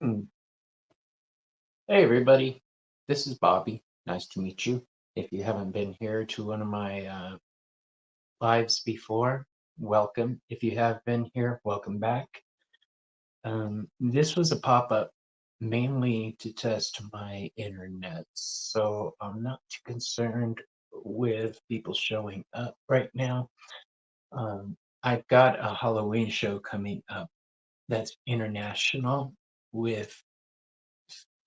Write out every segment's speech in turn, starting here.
Mm. Hey, everybody. This is Bobby. Nice to meet you. If you haven't been here to one of my lives before, welcome. If you have been here, welcome back. This was a pop up mainly to test my internet, so I'm not too concerned with people showing up right now. I've got a Halloween show coming up that's international with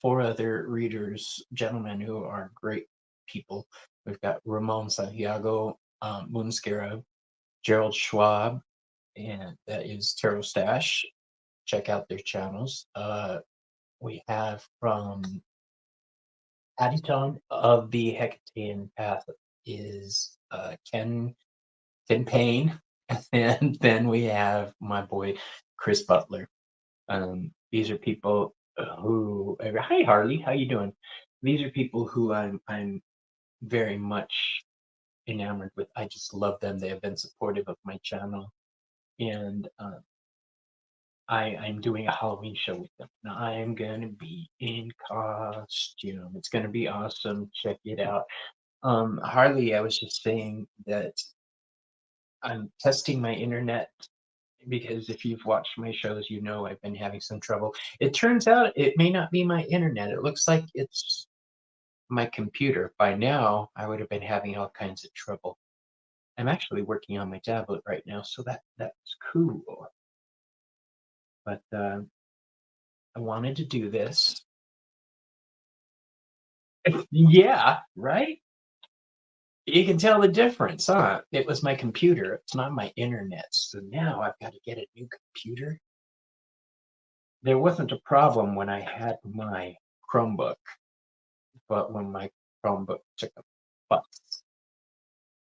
four other readers, gentlemen who are great people. We've got Ramon Santiago, Moonscara, Gerald Schwab, and that is Tarot Stash. Check out their channels. We have from Addington of the Hecatean Path is Ken Payne, and then we have my boy Chris Butler. These are people who. Hi Harley, how you doing? These are people who I'm very much enamored with. I just love them. They have been supportive of my channel, and I'm doing a Halloween show with them. Now I'm gonna be in costume. It's gonna be awesome. Check it out. Harley, I was just saying that I'm testing my internet because if you've watched my shows, you know I've been having some trouble. It turns out it may not be my internet. It looks like it's my computer. By now, I would have been having all kinds of trouble. I'm actually working on my tablet right now, so that's cool. But I wanted to do this. Yeah, right? You can tell the difference, huh? It was my computer. It's not my internet. So now I've got to get a new computer. There wasn't a problem when I had my Chromebook, but when my Chromebook took a bus,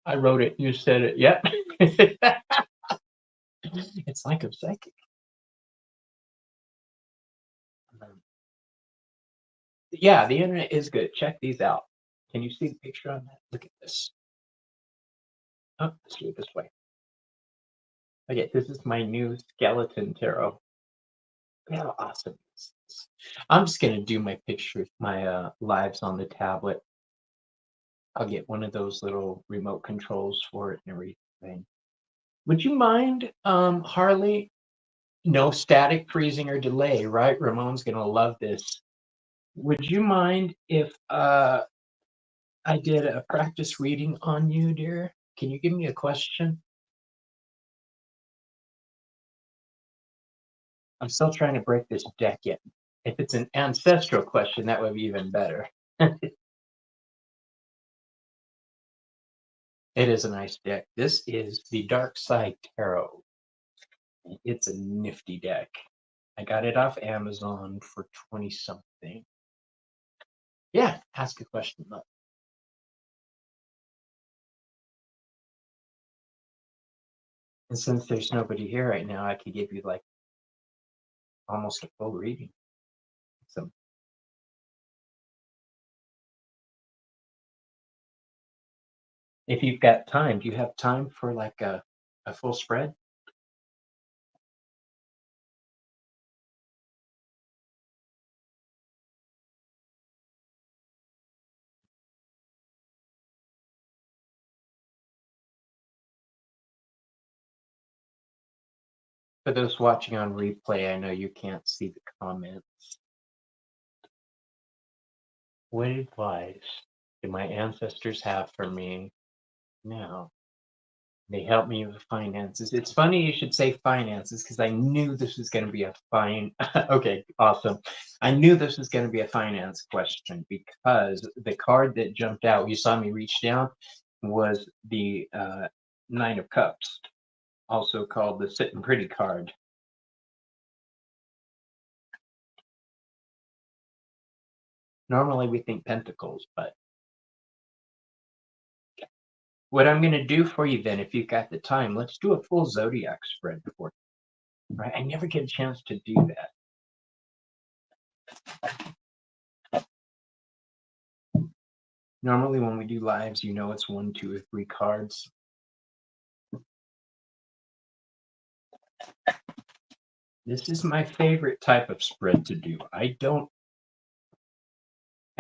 I wrote it. You said it. Yep. It's like I'm psychic. Um, yeah, the internet is good. Check these out. Can you see the picture on that? Look at this. Oh, let's do it this way. Okay, this is my new skeleton tarot. Look how awesome this is. I'm just gonna do my pictures, my lives on the tablet. I'll get one of those little remote controls for it and everything. Would you mind, Harley? No static, freezing, or delay, right? Ramon's gonna love this. Would you mind if I did a practice reading on you, dear? Can you give me a question? I'm still trying to break this deck in. If it's an ancestral question, that would be even better. It is a nice deck. This is the Darkside Tarot. It's a nifty deck. I got it off Amazon for 20 something. Yeah, ask a question. Look. And since there's nobody here right now, I could give you like almost a full reading. So if you've got time, do you have time for like a full spread? For those watching on replay, I know you can't see the comments. What advice do my ancestors have for me now? They help me with finances. It's funny you should say finances because I knew this was going to be a fine. Okay, awesome. I knew this was going to be a finance question because the card that jumped out, you saw me reach down, was the Nine of Cups, also called the Sitting Pretty card. Normally we think pentacles, but what I'm going to do for you then, if you've got the time, let's do a full zodiac spread for you. Right? I never get a chance to do that. Normally when we do lives, you know it's 1, 2, or 3 cards. This is my favorite type of spread to do. I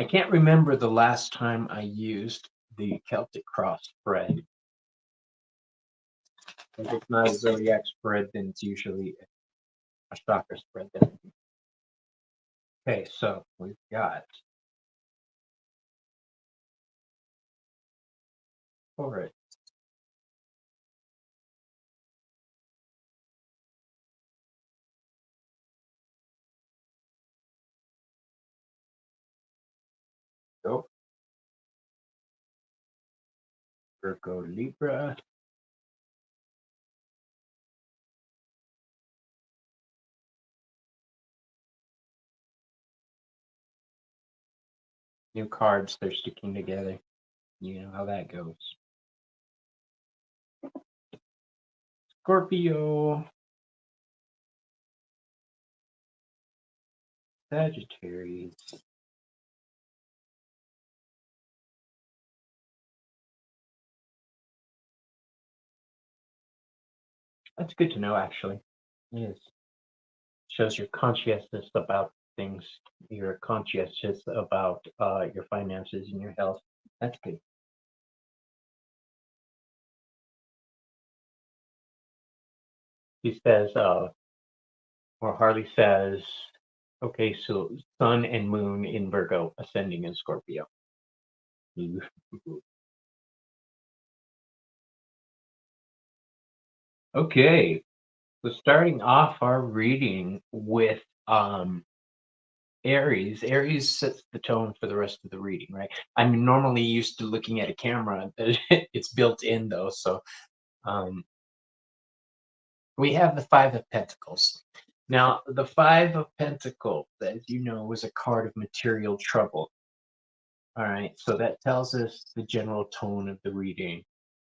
can't remember the last time I used the Celtic cross spread. If it's not a zodiac spread, then it's usually a chakra spread. Then. Okay, so we've got Taurus, go Virgo, Libra, new cards, they're sticking together. You know how that goes. Scorpio, Sagittarius, that's good to know, actually. It is. Shows you're conscientious about things. You're conscientious about your finances and your health. That's good. He says, or Harley says, okay, so Sun and Moon in Virgo, ascending in Scorpio. Okay, so starting off our reading with Aries. Aries sets the tone for the rest of the reading, right? I'm normally used to looking at a camera. It's built in though, so um, we have the Five of Pentacles. Now, the Five of Pentacles, as you know, is a card of material trouble. All right, so that tells us the general tone of the reading.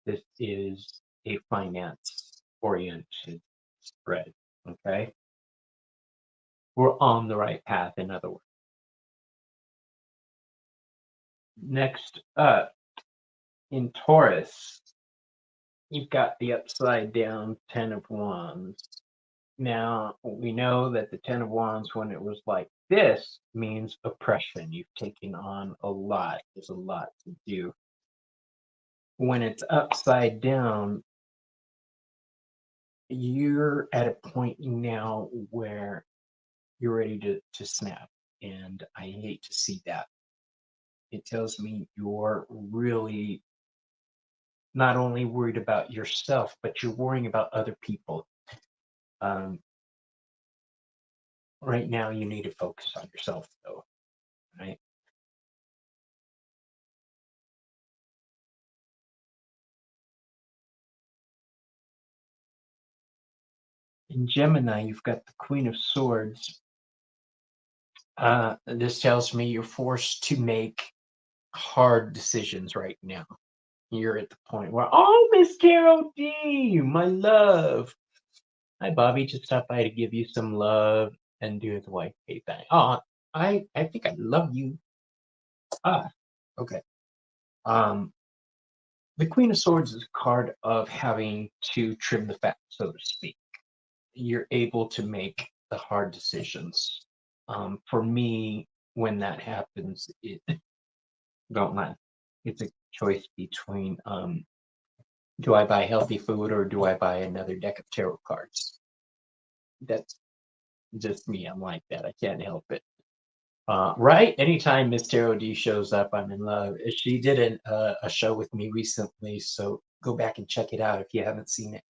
This is a finance-oriented spread, okay? We're on the right path, in other words. Next up, in Taurus, you've got the upside down Ten of Wands. Now, we know that the Ten of Wands, when it was like this, means oppression. You've taken on a lot. There's a lot to do. When it's upside down, you're at a point now where you're ready to snap. And I hate to see that. It tells me you're really not only worried about yourself, but you're worrying about other people. Um, right now, you need to focus on yourself, though, right? In Gemini, you've got the Queen of Swords. This tells me you're forced to make hard decisions right now. You're at the point where, oh, Miss Carol D, my love. Hi, Bobby. Just stopped by to give you some love and do his wife a thing. Oh, I think I love you. Ah, okay. Um, the Queen of Swords is a card of having to trim the fat, so to speak. You're able to make the hard decisions. For me, when that happens, don't laugh. It's a choice between do I buy healthy food or do I buy another deck of tarot cards? That's just me. I'm like that. I can't help it. Right? Anytime Miss Tarot D shows up, I'm in love. She did a show with me recently, so go back and check it out if you haven't seen it.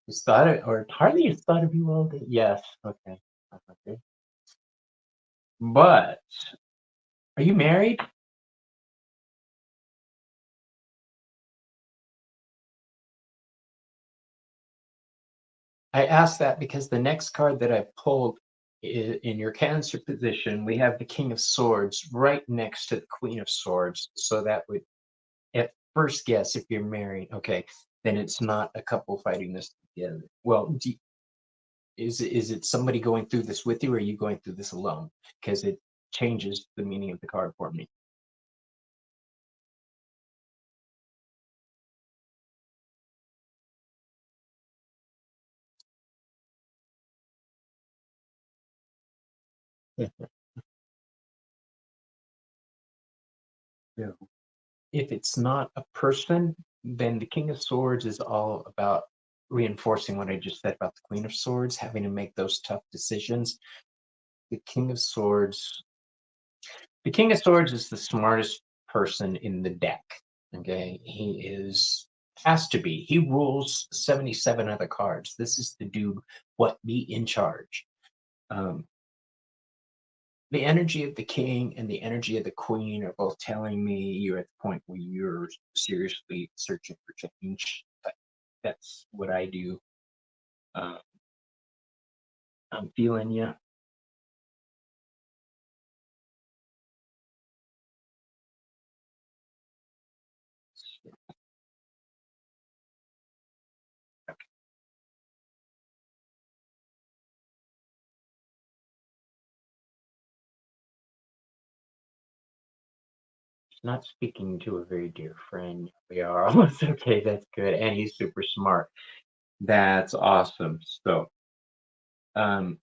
Just thought it, or hardly has thought of you all day. Yes. Okay. Okay. But are you married? I asked that because the next card that I pulled in your Cancer position, we have the King of Swords right next to the Queen of Swords. So that would, at first guess, if you're married, okay, then it's not a couple fighting this together. Well, is it somebody going through this with you, or are you going through this alone? Because it changes the meaning of the card for me. Yeah. If it's not a person, then the King of Swords is all about reinforcing what I just said about the Queen of Swords, having to make those tough decisions. The King of Swords, the King of Swords is the smartest person in the deck. Okay, he is has to be. He rules 77 other cards. This is to do what be in charge. Um, the energy of the king and the energy of the queen are both telling me you're at the point where you're seriously searching for change. That's what I do. Uh, I'm feeling you. Not speaking to a very dear friend. We are almost okay. That's good. And he's super smart. That's awesome. So, um,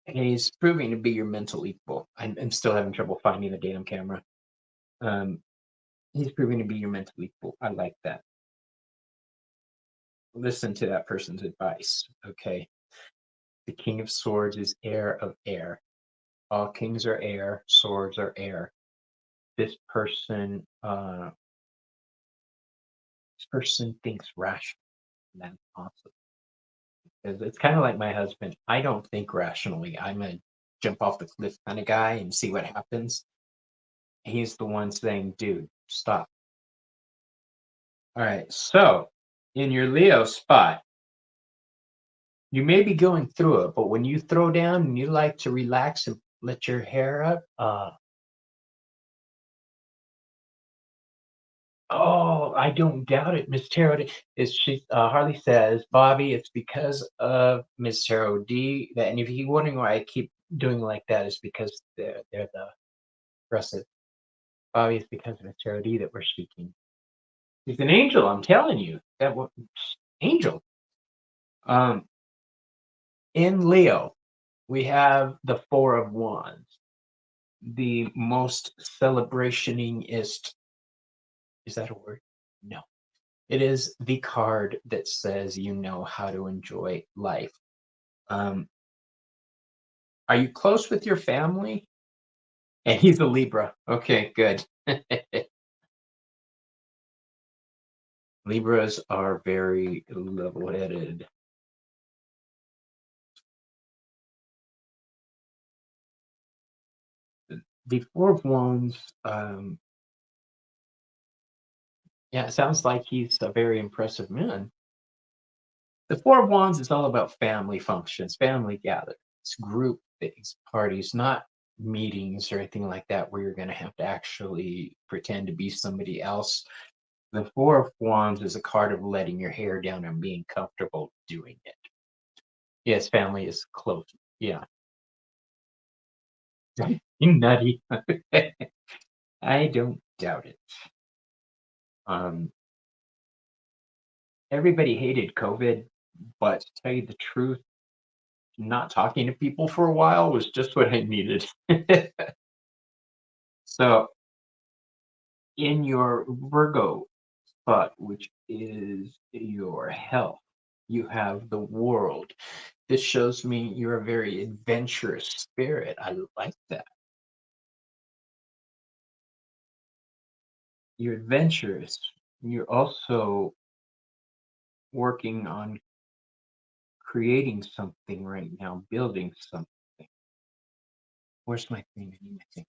he's proving to be your mental equal. I'm still having trouble finding the damn camera. Um, he's proving to be your mental equal. I like that. Listen to that person's advice. Okay. The King of Swords is heir of air. All kings are air, swords are air. This person, thinks rationally. That's awesome. Because it's kind of like my husband. I don't think rationally. I'm a jump off the cliff kind of guy and see what happens. He's the one saying, "Dude, stop." All right. So, in your Leo spot, you may be going through it, but when you throw down and you like to relax and let your hair up, oh, I don't doubt it. Miss Tarot is she Harley says, Bobby, it's because of Miss Tarot D that, and if you're wondering why I keep doing like that, is because they're the aggressive. Bobby, it's because of Miss Tarot D that we're speaking. He's an angel, I'm telling you. That was angel. Um in Leo, we have the Four of Wands. The most celebrationingist, is that a word? No. It is the card that says you know how to enjoy life. Um, are you close with your family? And he's a Libra. Okay, good. Libras are very level-headed. The Four of Wands, yeah, it sounds like he's a very impressive man. The Four of Wands is all about family functions, family gatherings, group things, parties, not meetings or anything like that where you're going to have to actually pretend to be somebody else. The Four of Wands is a card of letting your hair down and being comfortable doing it. Yes, family is close. Yeah. You nutty. I don't doubt it. Um, everybody hated COVID, but to tell you the truth, not talking to people for a while was just what I needed. So, in your Virgo spot, which is your health, you have the world. This shows me you're a very adventurous spirit. I like that. You're adventurous. You're also working on creating something right now, building something. Where's my thing? I need my thing.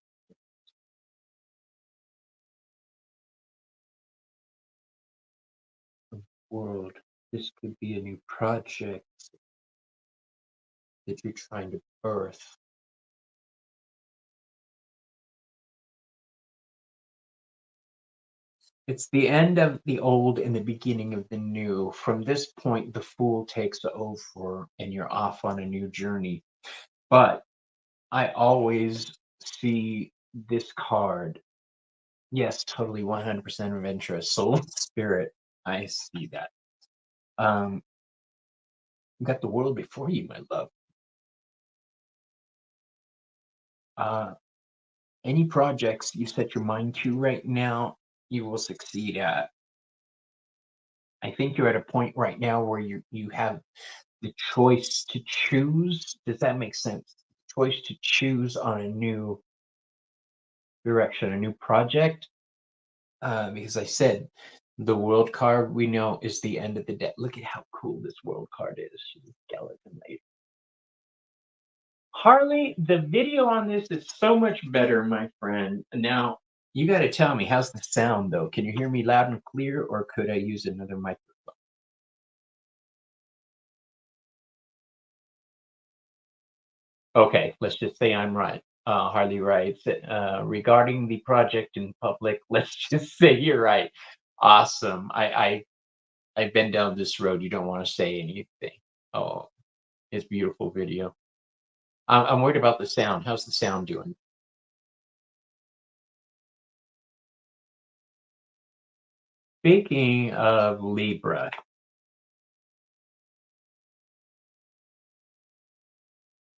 The world. This could be a new project that you're trying to birth. It's the end of the old and the beginning of the new. From this point, the fool takes over and you're off on a new journey. But I always see this card. Yes, totally 100% adventurous. Soul and spirit. I see that. You got the world before you, my love. Uh, any projects you set your mind to right now, you will succeed at. I think you're at a point right now where you have the choice to choose. Does that make sense? Choice to choose on a new direction, a new project. Because I said the world card we know is the end of the deck. Look at how cool this world card is. She's a skeleton lady. Harley, the video on this is so much better, my friend. Now, you got to tell me, how's the sound though? Can you hear me loud and clear, or could I use another mic? Okay, let's just say I'm right. Harley writes, regarding the project in public, let's just say you're right. Awesome. I've been down this road. You don't want to say anything. Oh, it's beautiful video. I'm worried about the sound. How's the sound doing? Speaking of Libra,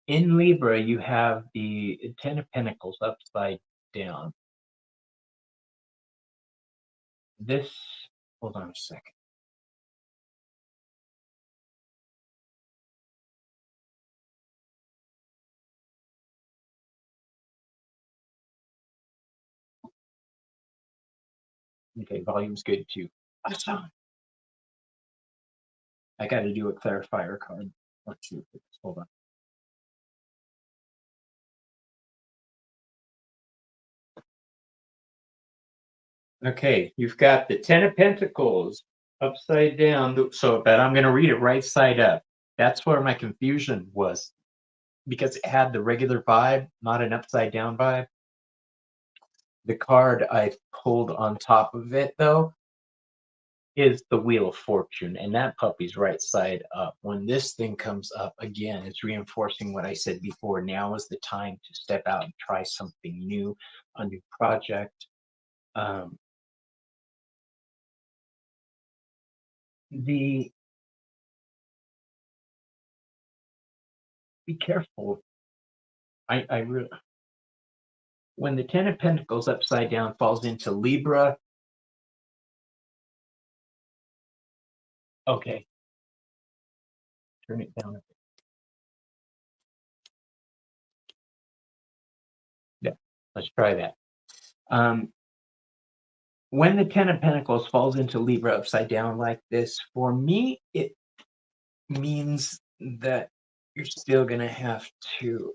in Libra, you have the Ten of Pentacles upside down. This, hold on a second. Okay, volume's good too. Awesome. I got to do a clarifier card or two. Hold on. Okay, you've got the Ten of Pentacles upside down. So, but I'm going to read it right side up. That's where my confusion was because it had the regular vibe, not an upside down vibe. The card I pulled on top of it, though, is the Wheel of Fortune, and that puppy's right side up. When this thing comes up again, it's reinforcing what I said before. Now is the time to step out and try something new, a new project. Um, the Be careful. I really, when the Ten of Pentacles upside down falls into Libra. Okay, turn it down a bit. Yeah, let's try that. When the Ten of Pentacles falls into Libra upside down like this, for me, it means that you're still going to have to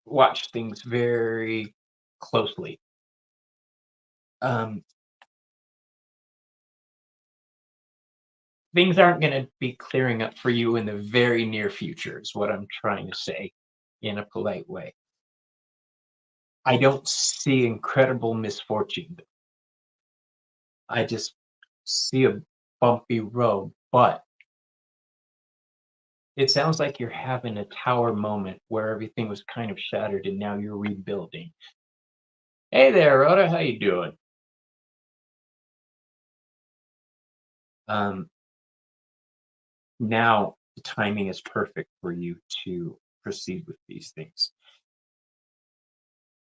watch things very closely. Um, things aren't going to be clearing up for you in the very near future, is what I'm trying to say in a polite way. I don't see incredible misfortune. I just see a bumpy road, but it sounds like you're having a tower moment where everything was kind of shattered and now you're rebuilding. Hey there, Rhoda, how you doing? Um, now the timing is perfect for you to proceed with these things.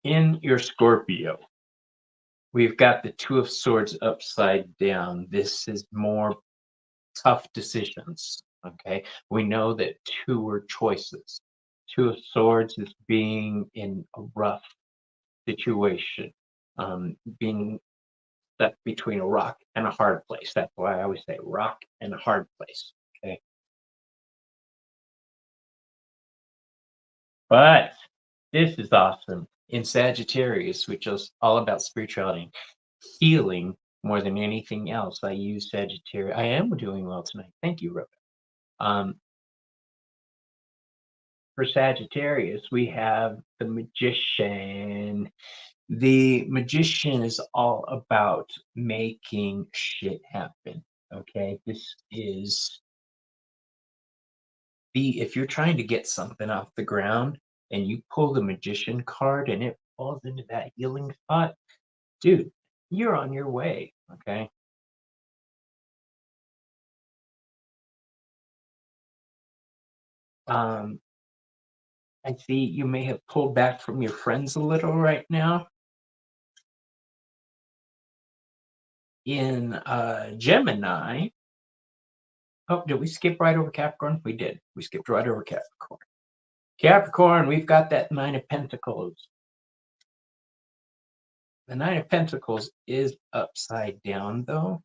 In your Scorpio, we've got the Two of Swords upside down. This is more tough decisions. Okay, we know that two are choices. Two of Swords is being in a rough situation, being stuck between a rock and a hard place. That's why I always say rock and a hard place. Okay, but this is awesome in Sagittarius, which is all about spirituality, healing more than anything else. I use Sagittarius. I am doing well tonight. Thank you, Rhoda. Um, for Sagittarius, we have the Magician. The Magician is all about making shit happen. Okay, this is if you're trying to get something off the ground and you pull the Magician card and it falls into that healing spot, dude, you're on your way. Okay. Um, I see you may have pulled back from your friends a little right now. In Gemini, oh, did we skip right over Capricorn? We did. We skipped right over Capricorn. Capricorn, we've got that Nine of Pentacles. The Nine of Pentacles is upside down, though.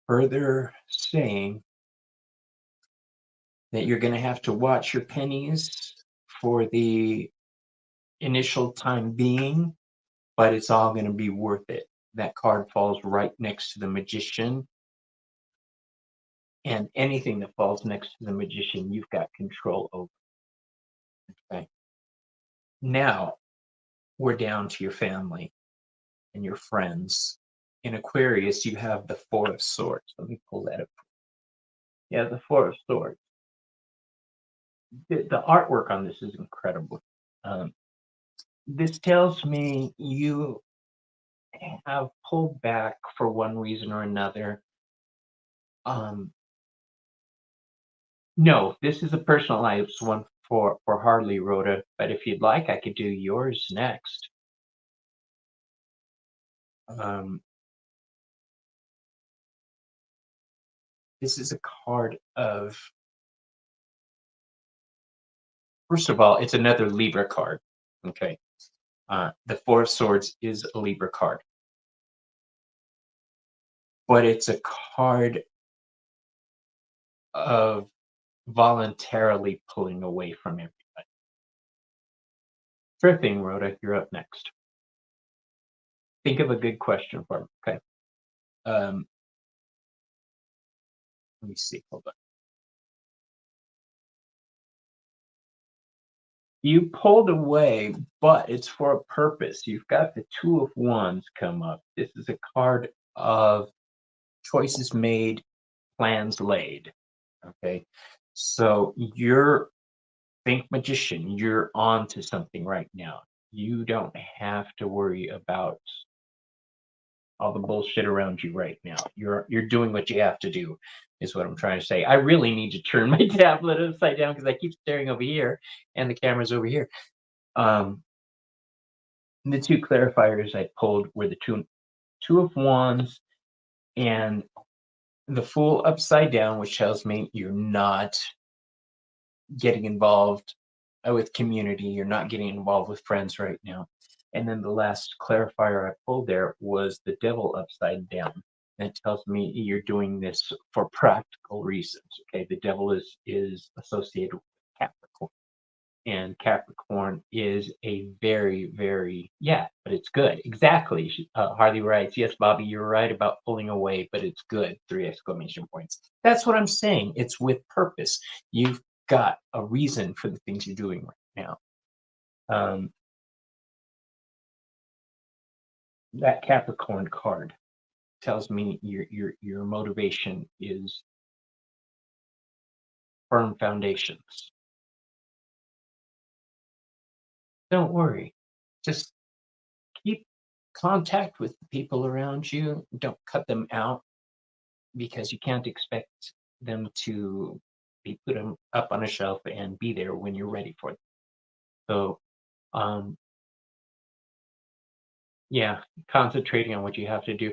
Further saying that you're going to have to watch your pennies for the initial time being, but it's all going to be worth it. That card falls right next to the Magician. And anything that falls next to the Magician, you've got control over. Okay. Now we're down to your family and your friends. In Aquarius, you have the Four of Swords. Let me pull that up. Yeah, the Four of Swords. The artwork on this is incredible. This tells me you have pulled back for one reason or another. No, this is a personalized one for Harley, Rhoda, but if you'd like, I could do yours next. This is a card of, first of all, it's another Libra card. Okay. The Four of Swords is a Libra card. But it's a card of voluntarily pulling away from everybody. Sure thing, Rhoda. You're up next. Think of a good question for me. Okay. Let me see. Hold on. You pulled away, but it's for a purpose. You've got the Two of Wands come up. This is a card of choices made, plans laid. Okay. So you're, think Magician, you're on to something right now. You don't have to worry about all the bullshit around you right now. You're doing what you have to do, is what I'm trying to say. I really need to turn my tablet upside down because I keep staring over here and the camera's over here. The two clarifiers I pulled were the two of Wands and the Fool upside down, which tells me you're not getting involved with community. You're not getting involved with friends right now. And then the last clarifier I pulled there was the Devil upside down. And it tells me you're doing this for practical reasons. Okay, the Devil is associated with Capricorn, and Capricorn is a very, very, yeah, but it's good. Exactly. Harley writes, yes, Bobby, you're right about pulling away, but it's good. 3 exclamation points. That's what I'm saying. It's with purpose. You've got a reason for the things you're doing right now. That Capricorn card tells me your motivation is firm foundations. Don't worry. Just keep contact with the people around you. Don't cut them out because you can't expect them to be put up on a shelf and be there when you're ready for them. So, yeah, concentrating on what you have to do.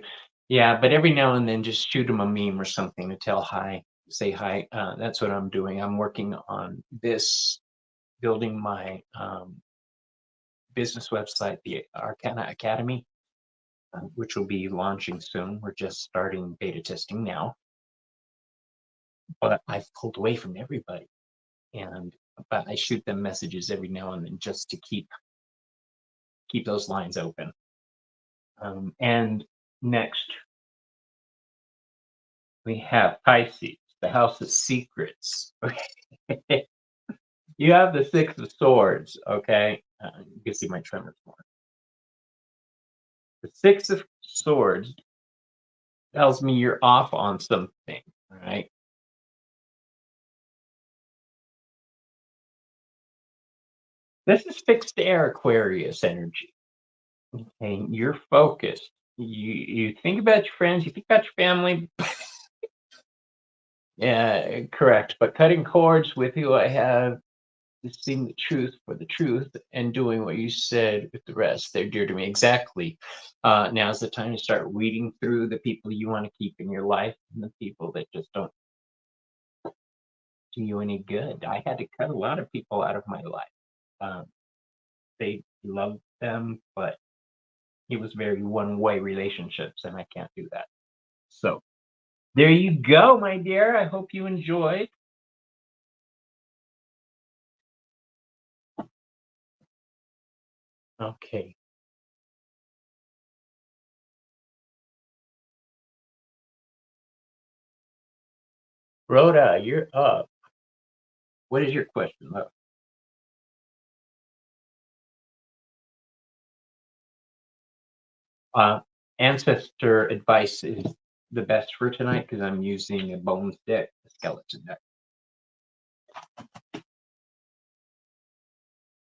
Yeah, but every now and then just shoot them a meme or something to tell hi, say hi. That's what I'm doing. I'm working on this, building my business website, the Arcana Academy, which will be launching soon. We're just starting beta testing now. But I've pulled away from everybody. But I shoot them messages every now and then just to keep those lines open. And next, we have Pisces, the House of Secrets. Okay. You have the Six of Swords, okay? You can see my tremors more. The Six of Swords tells me you're off on something, right? This is fixed air Aquarius energy. Okay, you're focused. You think about your friends, you think about your family. Yeah, correct. But cutting cords with who I have just seeing the truth for the truth and doing what you said with the rest. They're dear to me. Exactly. Now's the time to start weeding through the people you want to keep in your life and the people that just don't do you any good. I had to cut a lot of people out of my life. Um, they loved them, but it was very one-way relationships, and I can't do that. So there you go, my dear. I hope you enjoyed. Okay. Rhoda, you're up. What is your question, love? Uh, Ancestor advice is the best for tonight because I'm using a bones deck, a skeleton deck.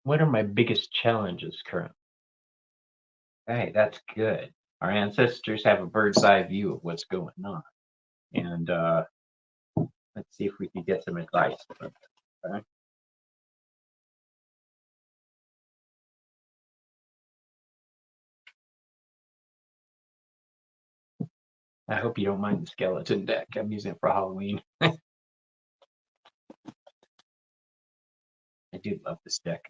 What are my biggest challenges currently? Hey, that's good. Our ancestors have a bird's eye view of what's going on. And let's see if we can get some advice. Okay? I hope you don't mind the skeleton deck. I'm using it for Halloween. I do love this deck.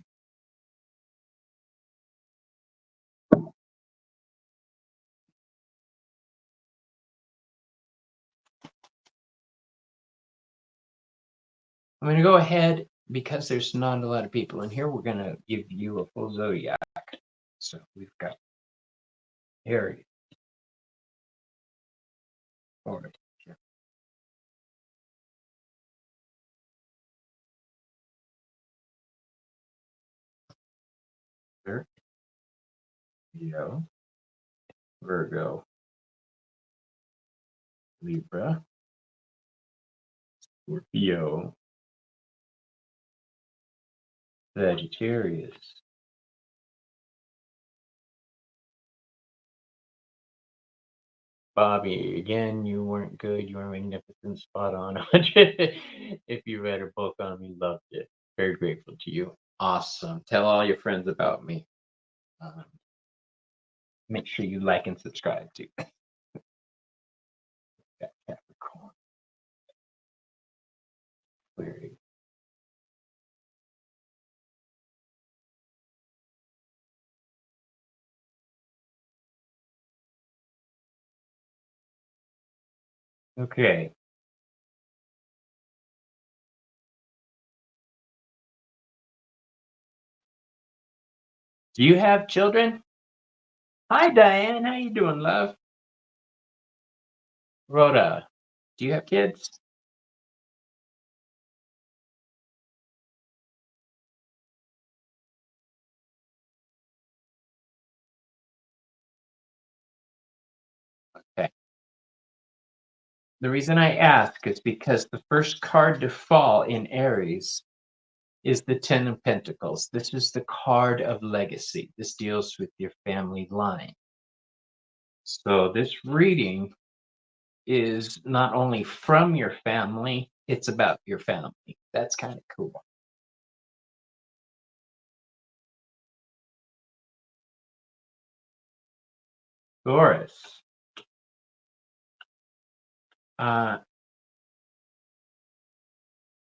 I'm going to go ahead because there's not a lot of people in here. We're going to give you a full zodiac. So we've got Aries, Taurus, Leo, Virgo, Libra, Scorpio, Sagittarius. Bobby, again, you weren't good. You were magnificent, spot on. If you read a book on me, loved it. Very grateful to you. Awesome. Tell all your friends about me. Um, make sure you like and subscribe too. Capricorn. Aquarius. Okay. Do you have children? Hi, Diane. How you doing, love? Rhoda, do you have kids? Okay. The reason I ask is because the first card to fall in Aries is the Ten of Pentacles. This is the card of legacy. This deals with your family line. So this reading is not only from your family, it's about your family. That's kind of cool. Taurus. Uh,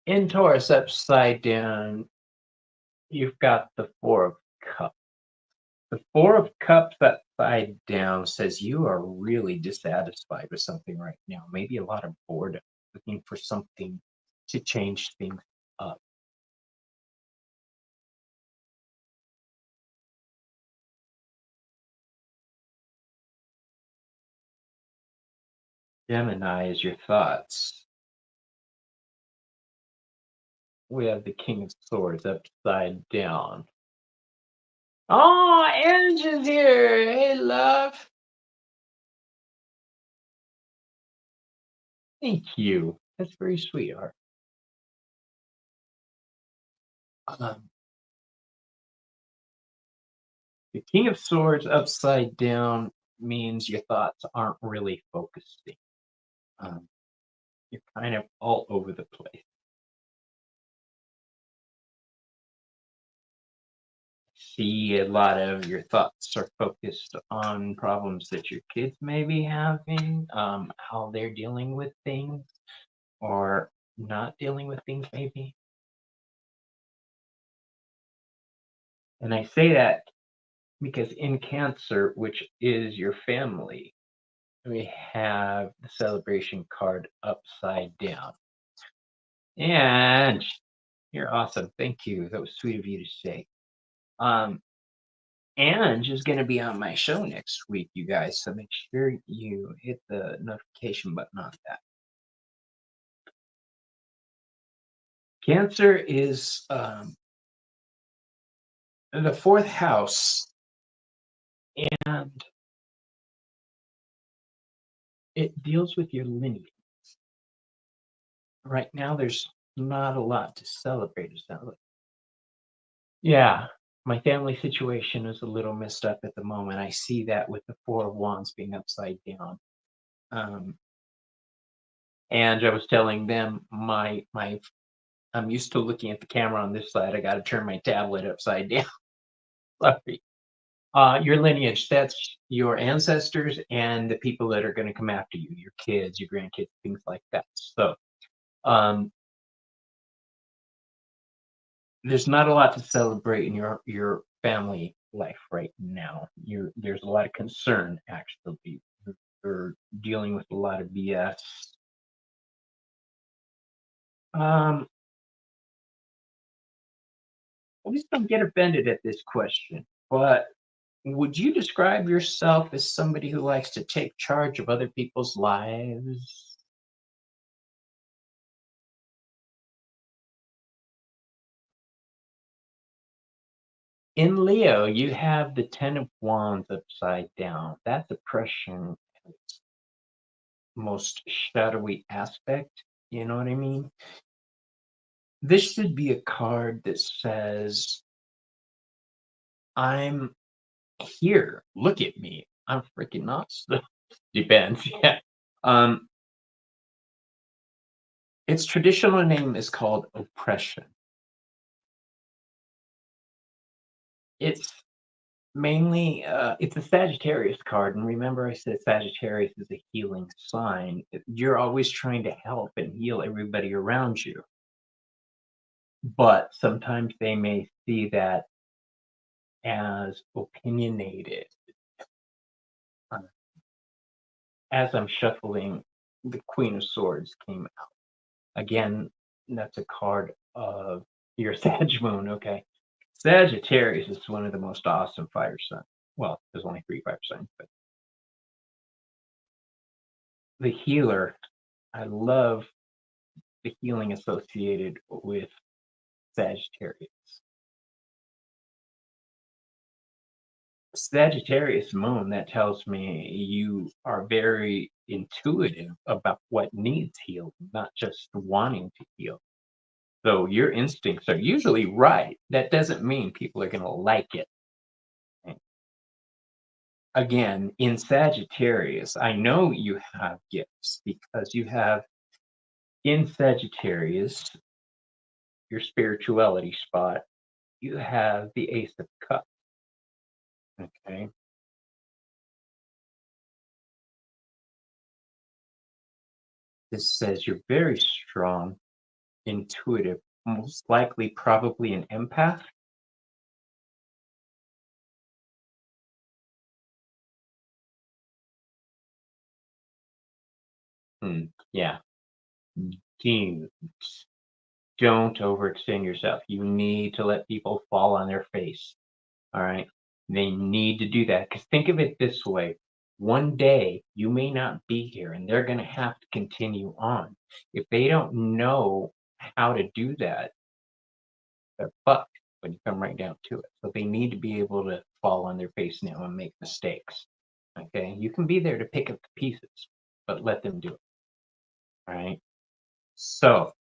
in Taurus, upside down, you've got the Four of Cups. The Four of Cups upside down says you are really dissatisfied with something right now. Maybe a lot of boredom, looking for something to change things up. Gemini is your thoughts. We have the King of Swords upside down. Oh, Angie's here. Hey, love. Thank you. That's very sweet, Art. Um, the King of Swords upside down means your thoughts aren't really focusing. Um, you're kind of all over the place. see a lot of your thoughts are focused on problems that your kids may be having, how they're dealing with things or not dealing with things, maybe. And I say that because in Cancer, which is your family, we have the celebration card upside down. And you're awesome. Thank you. That was sweet of you to say. Um, Ange is going to be on my show next week, you guys. So make sure you hit the notification button on that. Cancer is the fourth house, and it deals with your lineage. Right now, there's not a lot to celebrate. Is that Yeah, my family situation is a little messed up at the moment. I see that with the Four of Wands being upside down. Um, and I was telling them my I'm used to looking at the camera on this side. I got to turn my tablet upside down. Sorry. Your lineage, that's your ancestors and the people that are going to come after you, your kids, your grandkids, things like that. So um, there's not a lot to celebrate in your family life right now. There's a lot of concern actually. You're dealing with a lot of BS. Um, Please don't get offended at this question, but would you describe yourself as somebody who likes to take charge of other people's lives? In Leo, you have the Ten of Wands upside down. That's oppression at its most shadowy aspect. You know what I mean? This should be a card that says, I'm here. Look at me. I'm freaking nuts. Depends. Yeah. Um, its traditional name is called oppression. It's mainly it's a Sagittarius card, and remember I said Sagittarius is a healing sign. You're always trying to help and heal everybody around you, but sometimes they may see that as opinionated. Uh, As I'm shuffling, the Queen of Swords came out. Again, that's a card of your Sag moon, okay? Sagittarius is one of the most awesome fire signs. Well, there's only 3 fire signs, but the healer, I love the healing associated with Sagittarius. Sagittarius moon, that tells me you are very intuitive about what needs healed, not just wanting to heal. So your instincts are usually right. That doesn't mean people are going to like it. Again, in Sagittarius, I know you have gifts because you have in Sagittarius, your spirituality spot, you have the Ace of Cups. Okay. This says you're very strong, intuitive, most likely, probably an empath. Yeah. Dean, don't overextend yourself. You need to let people fall on their face. All right. They need to do that. Because think of it this way, one day you may not be here and they're going to have to continue on. If they don't know how to do that, they're fucked when you come right down to it. So they need to be able to fall on their face now and make mistakes. Okay. You can be there to pick up the pieces, but let them do it. All right. So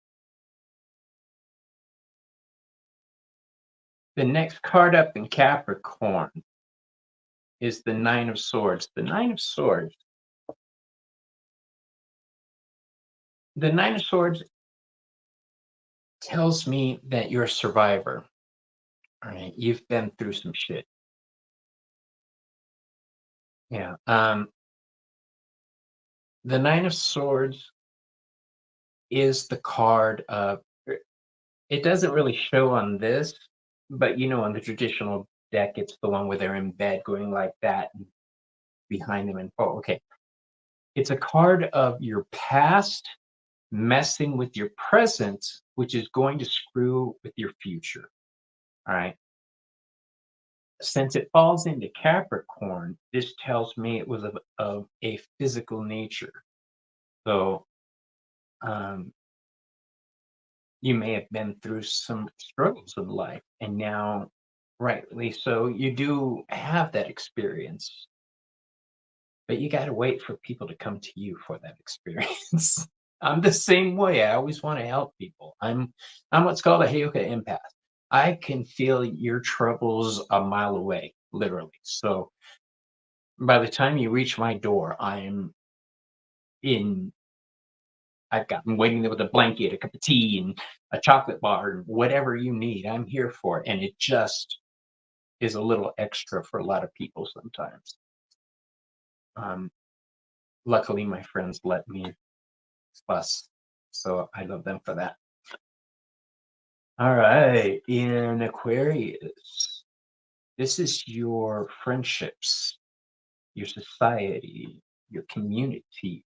the next card up in Capricorn is the Nine of Swords. The Nine of Swords. The Nine of Swords tells me that you're a survivor. All right, you've been through some shit. Yeah. The Nine of Swords is the card of. It doesn't really show on this, but on the traditional deck, it's the one where they're in bed going like that, and behind them, and okay. It's a card of your past messing with your present, which is going to screw with your future. All right. Since it falls into Capricorn, this tells me it was of a physical nature. So um, you may have been through some struggles in life, and now, rightly so, you do have that experience, but you got to wait for people to come to you for that experience. I'm the same way. I always want to help people. I'm what's called a Heyoka empath. I can feel your troubles a mile away, literally. So by the time you reach my door, in. I'm waiting there with a blanket, a cup of tea, and a chocolate bar, and whatever you need. I'm here for it, and it just is a little extra for a lot of people sometimes. Um, Luckily, my friends let me fuss, so I love them for that. All right, in Aquarius, this is your friendships, your society, your community.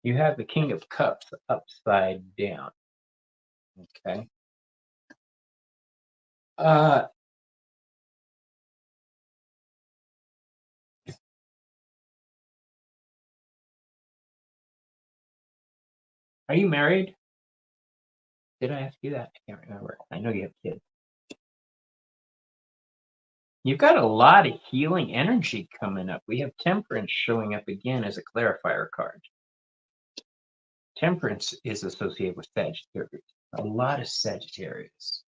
You have the King of Cups upside down. Okay. Uh, are you married? Did I ask you that? I can't remember. I know you have kids. You've got a lot of healing energy coming up. We have Temperance showing up again as a clarifier card. Temperance is associated with Sagittarius. A lot of Sagittarius.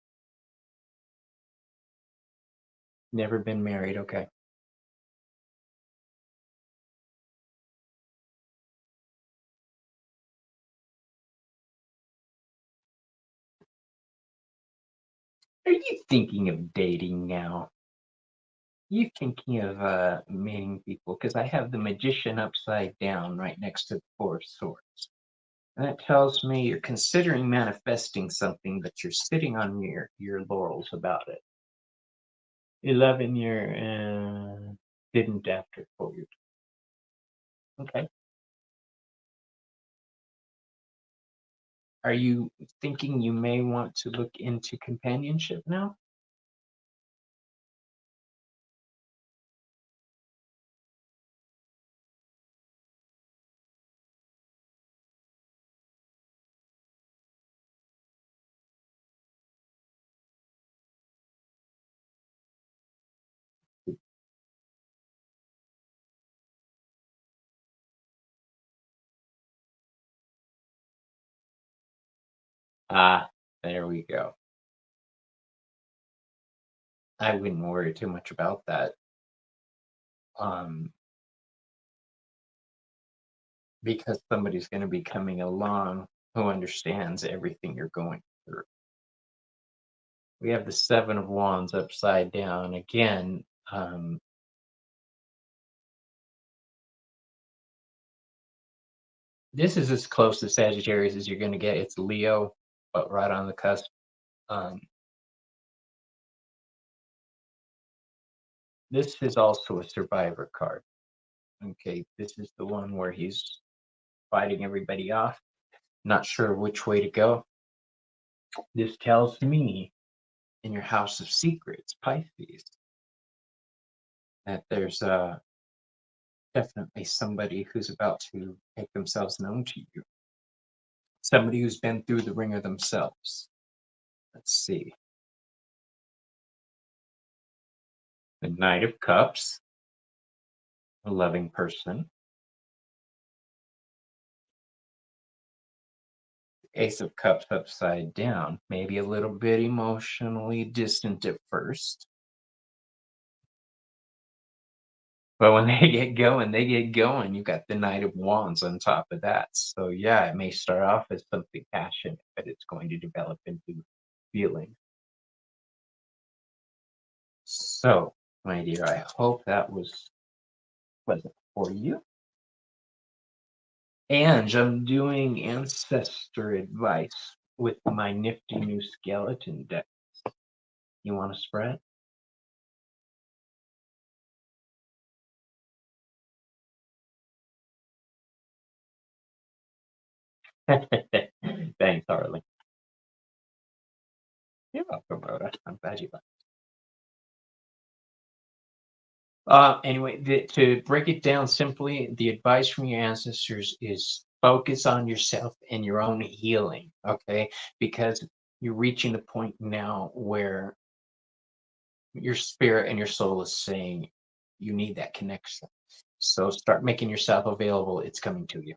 Never been married. Okay. Are you thinking of dating now? You thinking of meeting people? Because I have the Magician upside down right next to the Four of Swords. And that tells me you're considering manifesting something, but you're sitting on your laurels about it. 11-year didn't after 4 years. Okay. Are you thinking you may want to look into companionship now? Ah, there we go. I wouldn't worry too much about that. Um, because somebody's going to be coming along who understands everything you're going through. We have the Seven of Wands upside down again. This is as close to Sagittarius as you're going to get. It's Leo, but right on the cusp. Um, this is also a survivor card. Okay, this is the one where he's fighting everybody off. Not sure which way to go. This tells me in your house of secrets, Pisces, that there's definitely somebody who's about to make themselves known to you. Somebody who's been through the ringer themselves. Let's see. The Knight of Cups, a loving person. Ace of Cups upside down, maybe a little bit emotionally distant at first. But when they get going, they get going. You got the Knight of Wands on top of that. So yeah, it may start off as something passionate, but it's going to develop into feeling. So, my dear, I hope that was pleasant for you. And I'm doing ancestor advice with my nifty new skeleton deck. You want to spread? Thanks, Harley. You're welcome, Rhoda. I'm glad you like. Anyway, to break it down simply, the advice from your ancestors is focus on yourself and your own healing, okay? Because you're reaching the point now where your spirit and your soul is saying you need that connection. So start making yourself available. It's coming to you.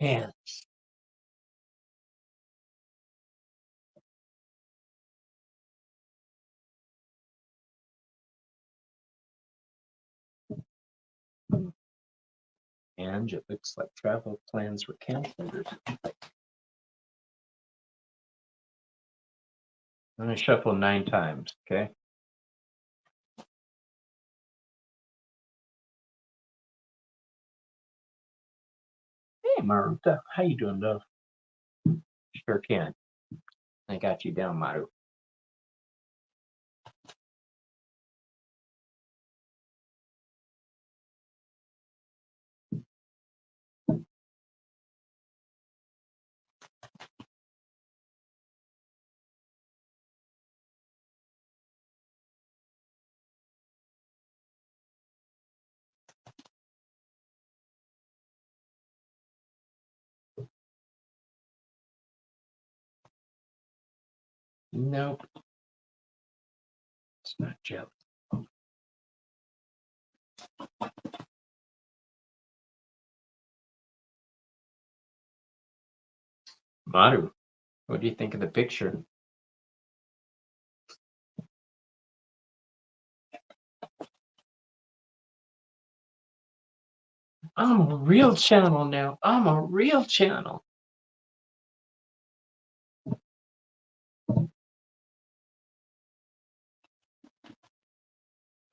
And and it looks like travel plans were canceled. I'm gonna shuffle 9 times, okay? Hey Maruta, how you doing, love? Sure can. I got you down, Maru. Nope, it's not jealous. Maru, what do you think of the picture? I'm a real channel now. I'm a real channel.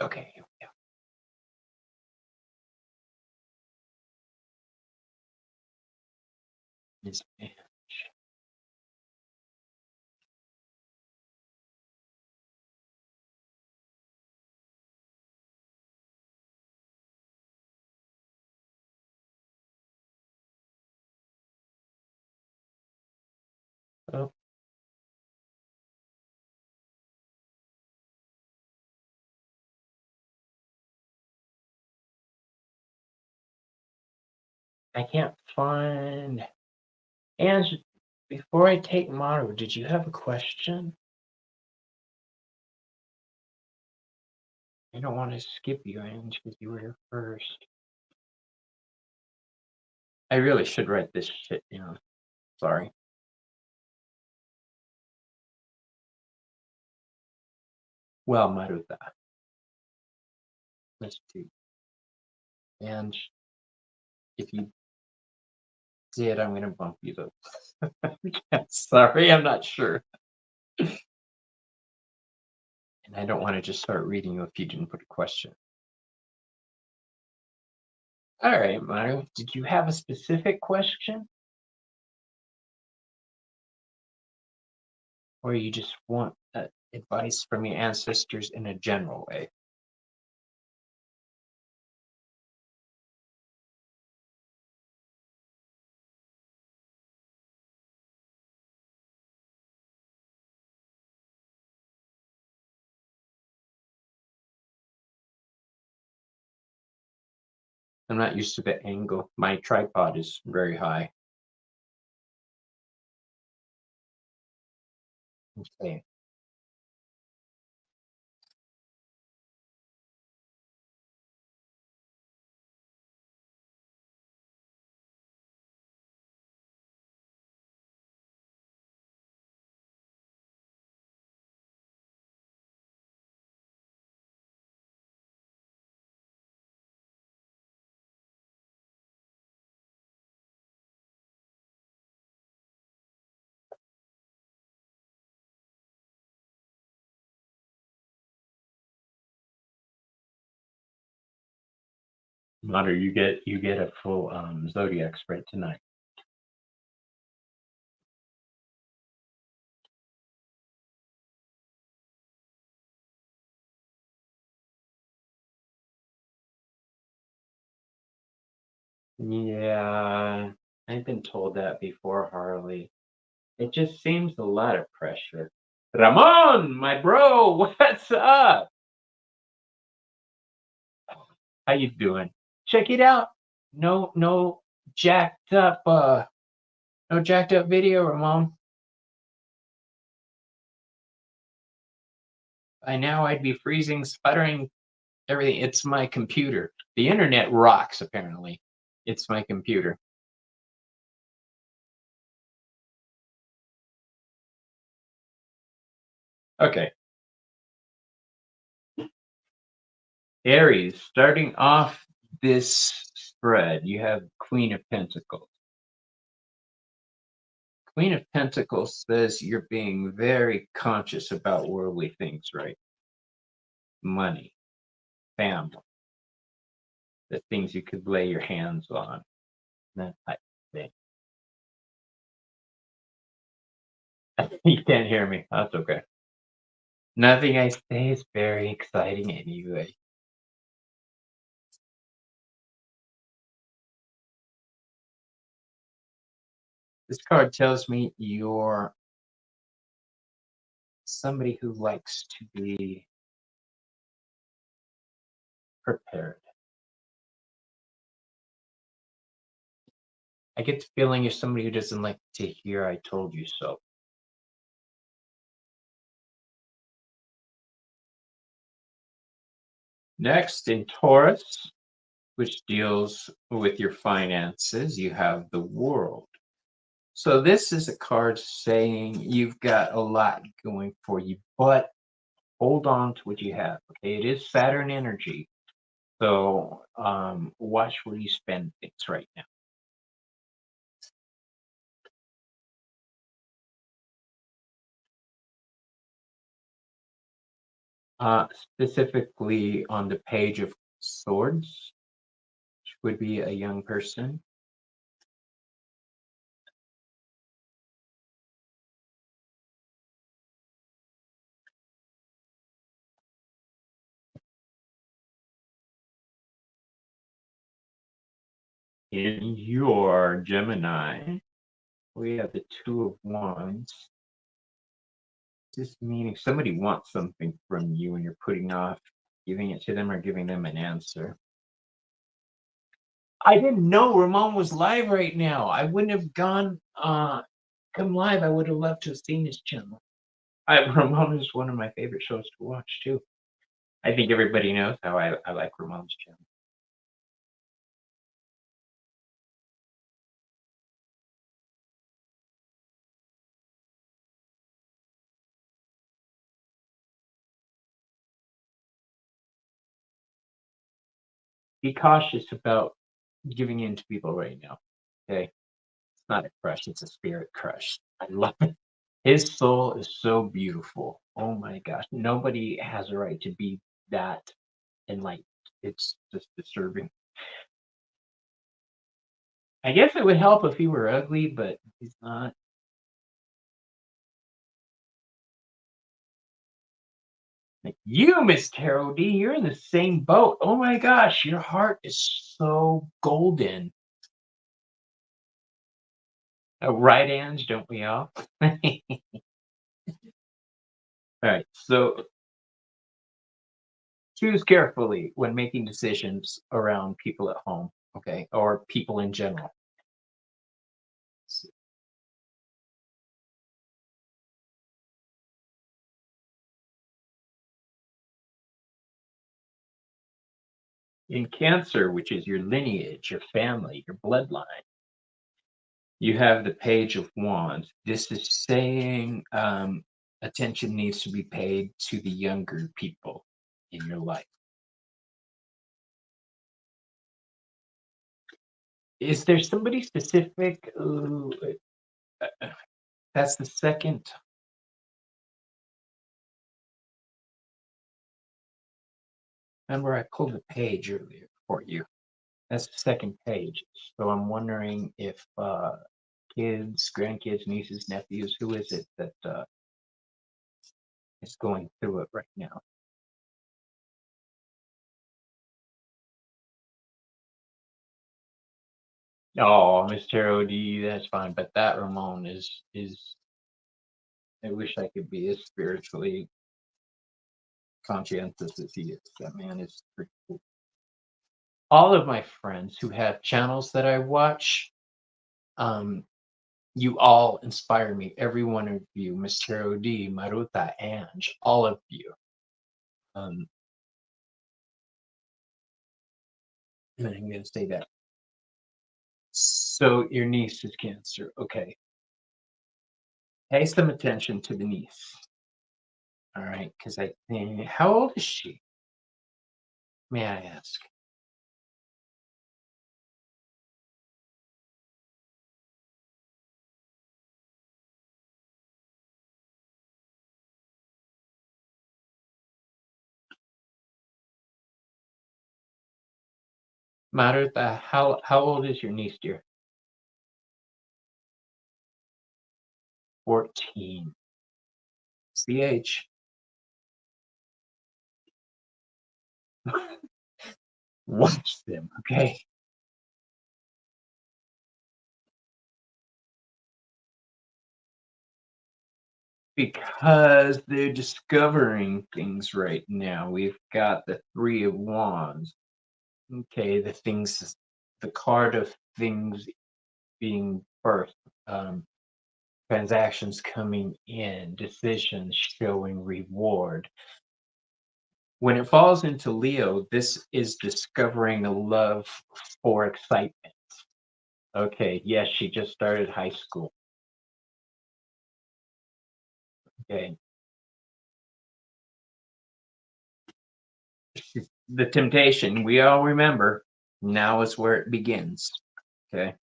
Okay, here we go. Miss Ange. Oh, I can't find Ange. Before I take Maru, did you have a question? I don't want to skip you, Ange, because you were here first. I really should write this shit down. Sorry. Well, Maruta, let's see. And if you did, I'm going to bump you though. Sorry, I'm not sure. And I don't want to just start reading you if you didn't put a question. All right, Maru, did you have a specific question? Or you just want advice from your ancestors in a general way? I'm not used to the angle. My tripod is very high. Okay. Mater, you get a full zodiac spread tonight. Yeah, I've been told that before, Harley. It just seems a lot of pressure. Ramon, my bro, what's up? How you doing? Check it out. No jacked up no jacked up video, Ramon. By now I'd be freezing, sputtering, everything. It's my computer. The internet rocks apparently. It's my computer. Okay. Aries, starting off this spread, you have Queen of Pentacles. Queen of Pentacles says you're being very conscious about worldly things, right? Money, family, the things you could lay your hands on, that type of thing. You can't hear me. That's okay. Nothing I say is very exciting anyway. This card tells me you're somebody who likes to be prepared. I get the feeling you're somebody who doesn't like to hear "I told you so." Next, in Taurus, which deals with your finances, you have the World. So this is a card saying you've got a lot going for you, but hold on to what you have. Okay, it is Saturn energy, so watch where you spend things right now. Specifically on the Page of Swords, which would be a young person. In your Gemini, we have the Two of Wands. Just meaning somebody wants something from you and you're putting off giving it to them or giving them an answer. I didn't know Ramon was live right now. I wouldn't have come live. I would have loved to have seen his channel. Ramon is one of my favorite shows to watch too. I think everybody knows how I like Ramon's channel. Be cautious about giving in to people right now. Okay. It's not a crush, it's a spirit crush. I love it. His soul is so beautiful. Oh my gosh. Nobody has a right to be that enlightened. It's just disturbing. I guess it would help if he were ugly, but he's not. Like you, Miss Tarot D, you're in the same boat. Oh my gosh, your heart is so golden. Right, Ange, don't we all? All right, so choose carefully when making decisions around people at home, okay, or people in general. In Cancer, which is your lineage, your family, your bloodline, you have the Page of Wands. This is saying attention needs to be paid to the younger people in your life. Is there somebody specific? That's the second. Remember, I pulled the page earlier for you. That's the second page. So I'm wondering if kids, grandkids, nieces, nephews, who is it that is going through it right now? Oh, Miss Tarot D, that's fine. But that Ramon is. I wish I could be as spiritually conscientious as he is. That man is pretty cool. All of my friends who have channels that I watch, um, you all inspire me. Every one of you, Miss Tarot D, Maruta, Ange, all of you. Um, and I'm going to say that. So your niece is cancer. Okay. Pay some attention to the niece. All right. Because I think, how old is she? May I ask? Maruta, how old is your niece, dear? 14. CH. Watch them, okay? Because they're discovering things right now. We've got the Three of Wands. Okay, the card of things being birthed, transactions coming in, decisions showing reward. When it falls into Leo, this is discovering a love for excitement. Okay, yes, she just started high school. Okay, the temptation, we all remember, now is where it begins. Okay.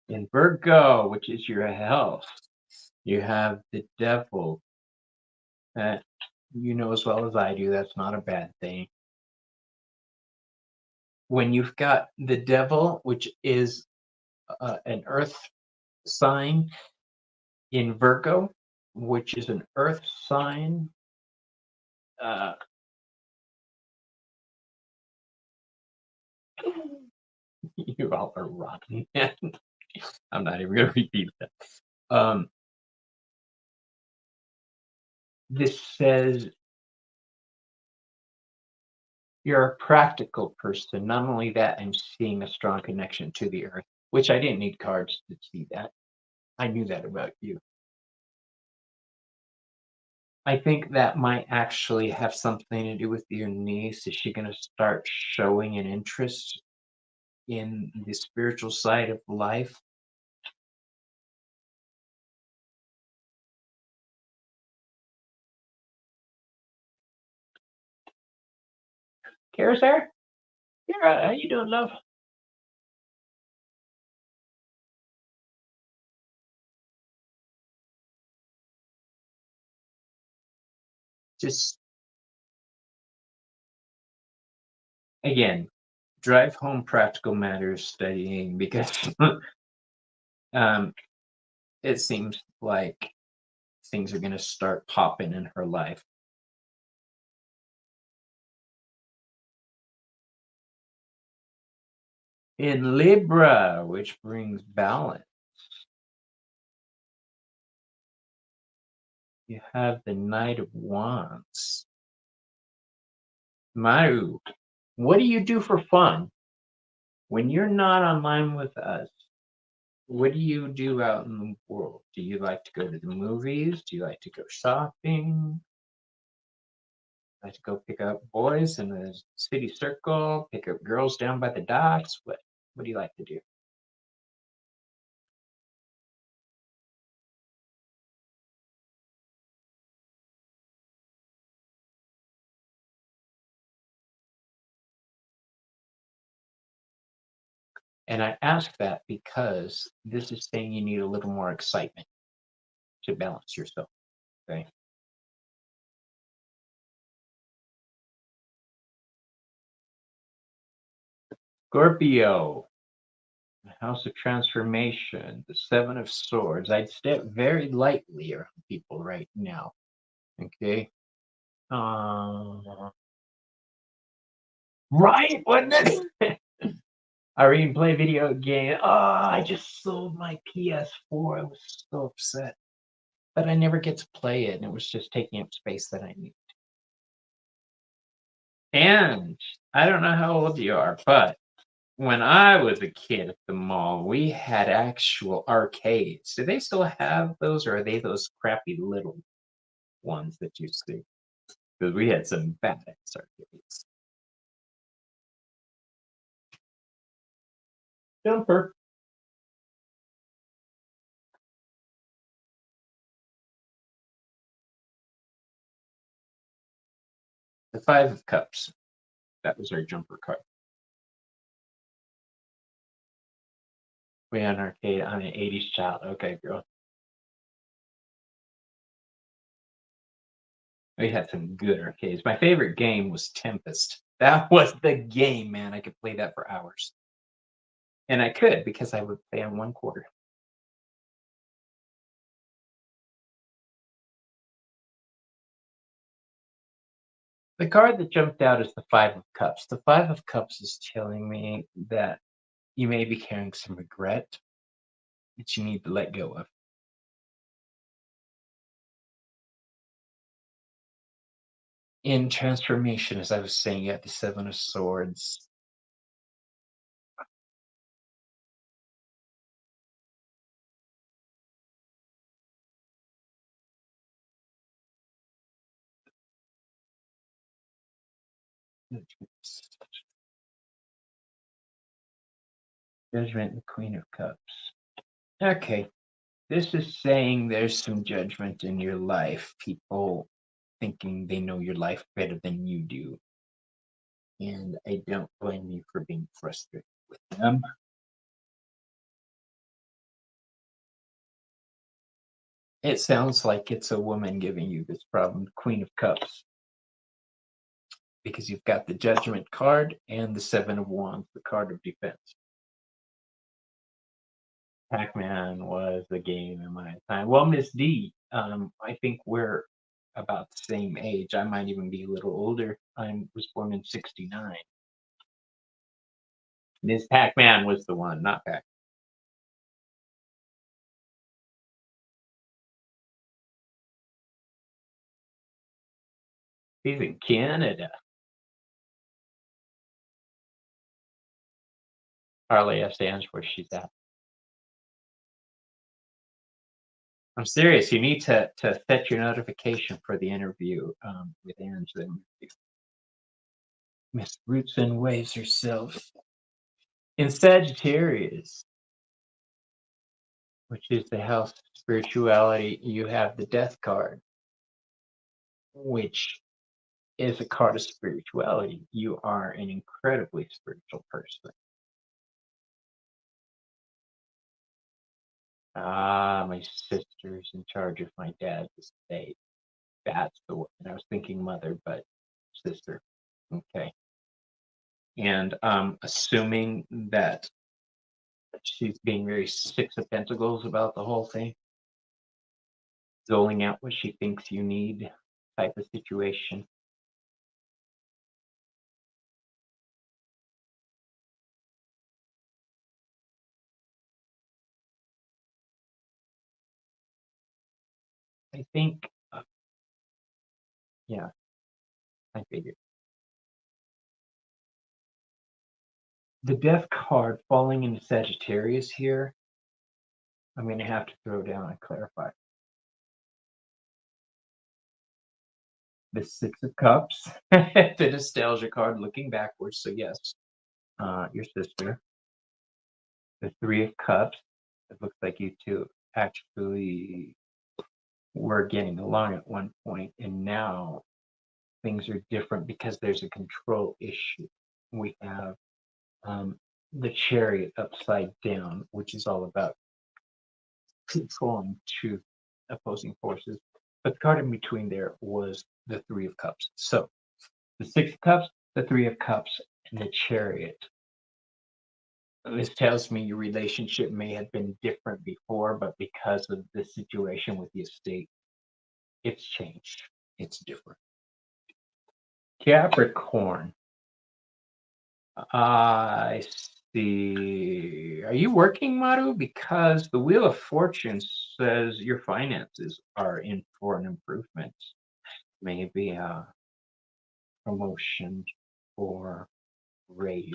In Virgo, which is your health, you have the devil. Uh, you know as well as I do, that's not a bad thing. When you've got the devil, which is an earth sign in Virgo, which is an earth sign, uh, you all are rotten. I'm not even going to repeat that. This says you're a practical person. Not only that, I'm seeing a strong connection to the earth, which I didn't need cards to see that. I knew that about you. I think that might actually have something to do with your niece. Is she going to start showing an interest in the spiritual side of life? Kara, sir? Kara, how you doing, love? Just again, drive home practical matters studying because um, it seems like things are going to start popping in her life. In Libra, which brings balance, you have the Knight of Wands. Maru, what do you do for fun? When you're not online with us, what do you do out in the world? Do you like to go to the movies? Do you like to go shopping? Like to go pick up boys in the city circle, pick up girls down by the docks? What do you like to do? And I ask that because this is saying you need a little more excitement to balance yourself. Okay. Scorpio, the House of Transformation, the Seven of Swords. I'd step very lightly around people right now. Okay. Right, wasn't it? I even play video game. Oh, I just sold my PS4. I was so upset. But I never get to play it, and it was just taking up space that I need. And I don't know how old you are, but when I was a kid at the mall, we had actual arcades. Do they still have those, or are they those crappy little ones that you see? Because we had some badass arcades. Jumper. The Five of Cups. That was our jumper card. We had an arcade. I'm an 80s child. Okay, girl. We had some good arcades. My favorite game was Tempest. That was the game, man. I could play that for hours. And I could because I would play on 1/4. The card that jumped out is the Five of Cups. The Five of Cups is telling me that you may be carrying some regret that you need to let go of. In transformation, as I was saying, you have the Seven of Swords. Judgment, and the Queen of Cups. Okay, this is saying there's some judgment in your life. People thinking they know your life better than you do. And I don't blame you for being frustrated with them. It sounds like it's a woman giving you this problem, Queen of Cups, because you've got the Judgment card and the Seven of Wands, the card of defense. Pac-Man was the game in my time. Well, Miss D, I think we're about the same age. I might even be a little older. I was born in '69. Miss Pac-Man was the one, not Pac. He's in Canada. Harley stands where she's at. I'm serious. You need to set your notification for the interview with Angela. Miss Roots and Waves herself. In Sagittarius, which is the house of spirituality, you have the Death card, which is a card of spirituality. You are an incredibly spiritual person. Ah, my sister's in charge of my dad's estate. That's the one. I was thinking mother, but sister. Okay. And assuming that she's being very Six of Pentacles about the whole thing, doling out what she thinks you need type of situation. I think, yeah, I figured. The Death card falling into Sagittarius here, I'm going to have to throw down and clarify. The Six of Cups, the nostalgia card looking backwards, so yes, your sister. The Three of Cups, it looks like you two actually were getting along at one point, and now things are different because there's a control issue. We have the Chariot upside down, which is all about controlling two opposing forces. But the card in between there was the Three of Cups. So the Six of Cups, the Three of Cups, and the Chariot This tells me your relationship may have been different before, but because of the situation with the estate, it's changed. It's different. Capricorn. I see. Are you working, Maru? Because the Wheel of Fortune says your finances are in for an improvement. Maybe a promotion or raise.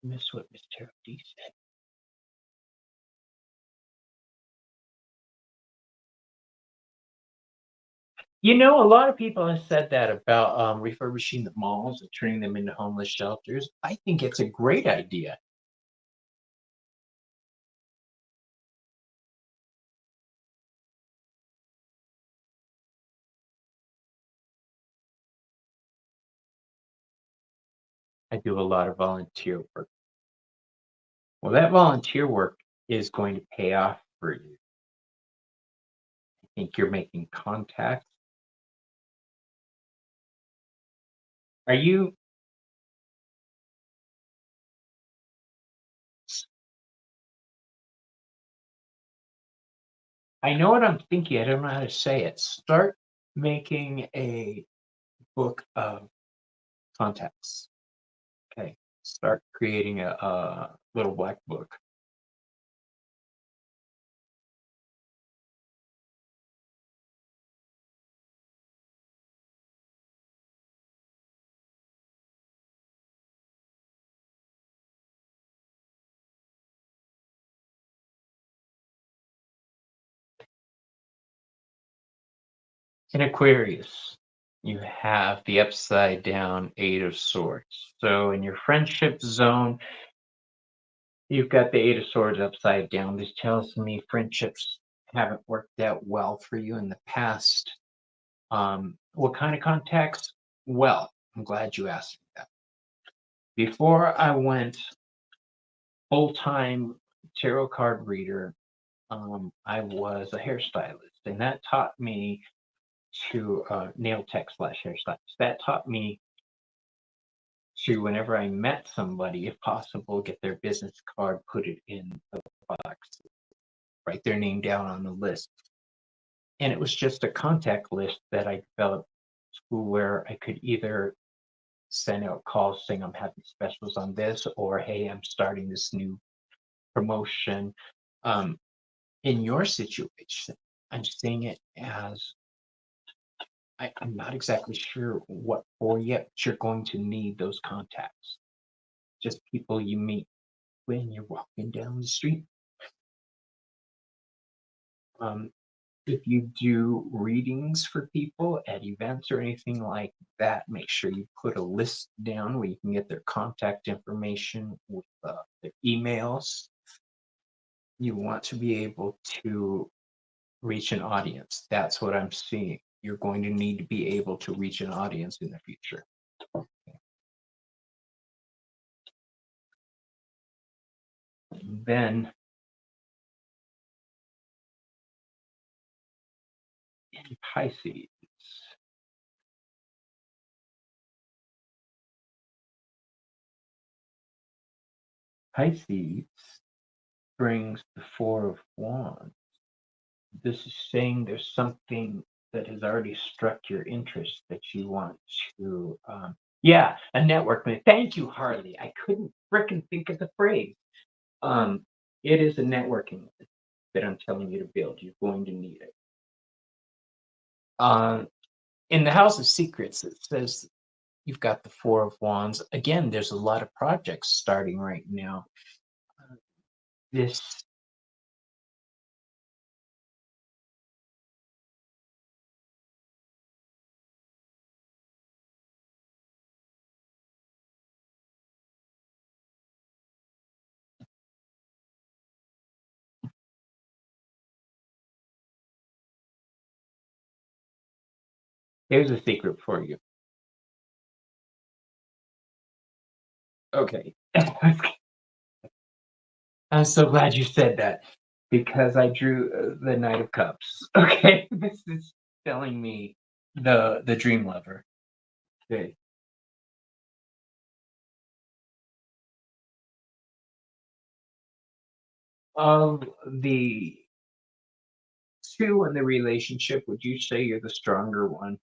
Miss what Miss Tarot D said. You know, a lot of people have said that about refurbishing the malls and turning them into homeless shelters. I think it's a great idea. I do a lot of volunteer work. Well, that volunteer work is going to pay off for you. I think you're making contacts. Are you? I know what I'm thinking. I don't know how to say it. Start making a book of contacts. Okay. Start creating a little black book. In Aquarius, you have the upside down Eight of Swords. So in your friendship zone, you've got the Eight of Swords upside down. This tells me friendships haven't worked out well for you in the past. What kind of contacts? Well, I'm glad you asked me that. Before I went full-time tarot card reader, I was a hairstylist, and that taught me to nail tech slash hairstylist. That taught me to, whenever I met somebody, if possible, get their business card, put it in the box, write their name down on the list. And it was just a contact list that I developed to where I could either send out calls saying I'm having specials on this, or hey, I'm starting this new promotion. Um, in your situation, I'm seeing it as I'm not exactly sure what for yet, but you're going to need those contacts. Just people you meet when you're walking down the street. Um, if you do readings for people at events or anything like that, make sure you put a list down where you can get their contact information with their emails. You want to be able to reach an audience. That's what I'm seeing. You're going to need to be able to reach an audience in the future. Then in Pisces, Pisces brings the Four of Wands. This is saying there's something that has already struck your interest that you want to, yeah, a network. Thank you, Harley. I couldn't frickin' think of the phrase. Um, it is a networking that I'm telling you to build. You're going to need it. In the House of Secrets, it says you've got the Four of Wands. Again, there's a lot of projects starting right now. This Here's a secret for you. Okay. I'm so glad you said that because I drew the Knight of Cups. Okay, this is telling me the dream lover. Okay, Of the two in the relationship, would you say you're the stronger one?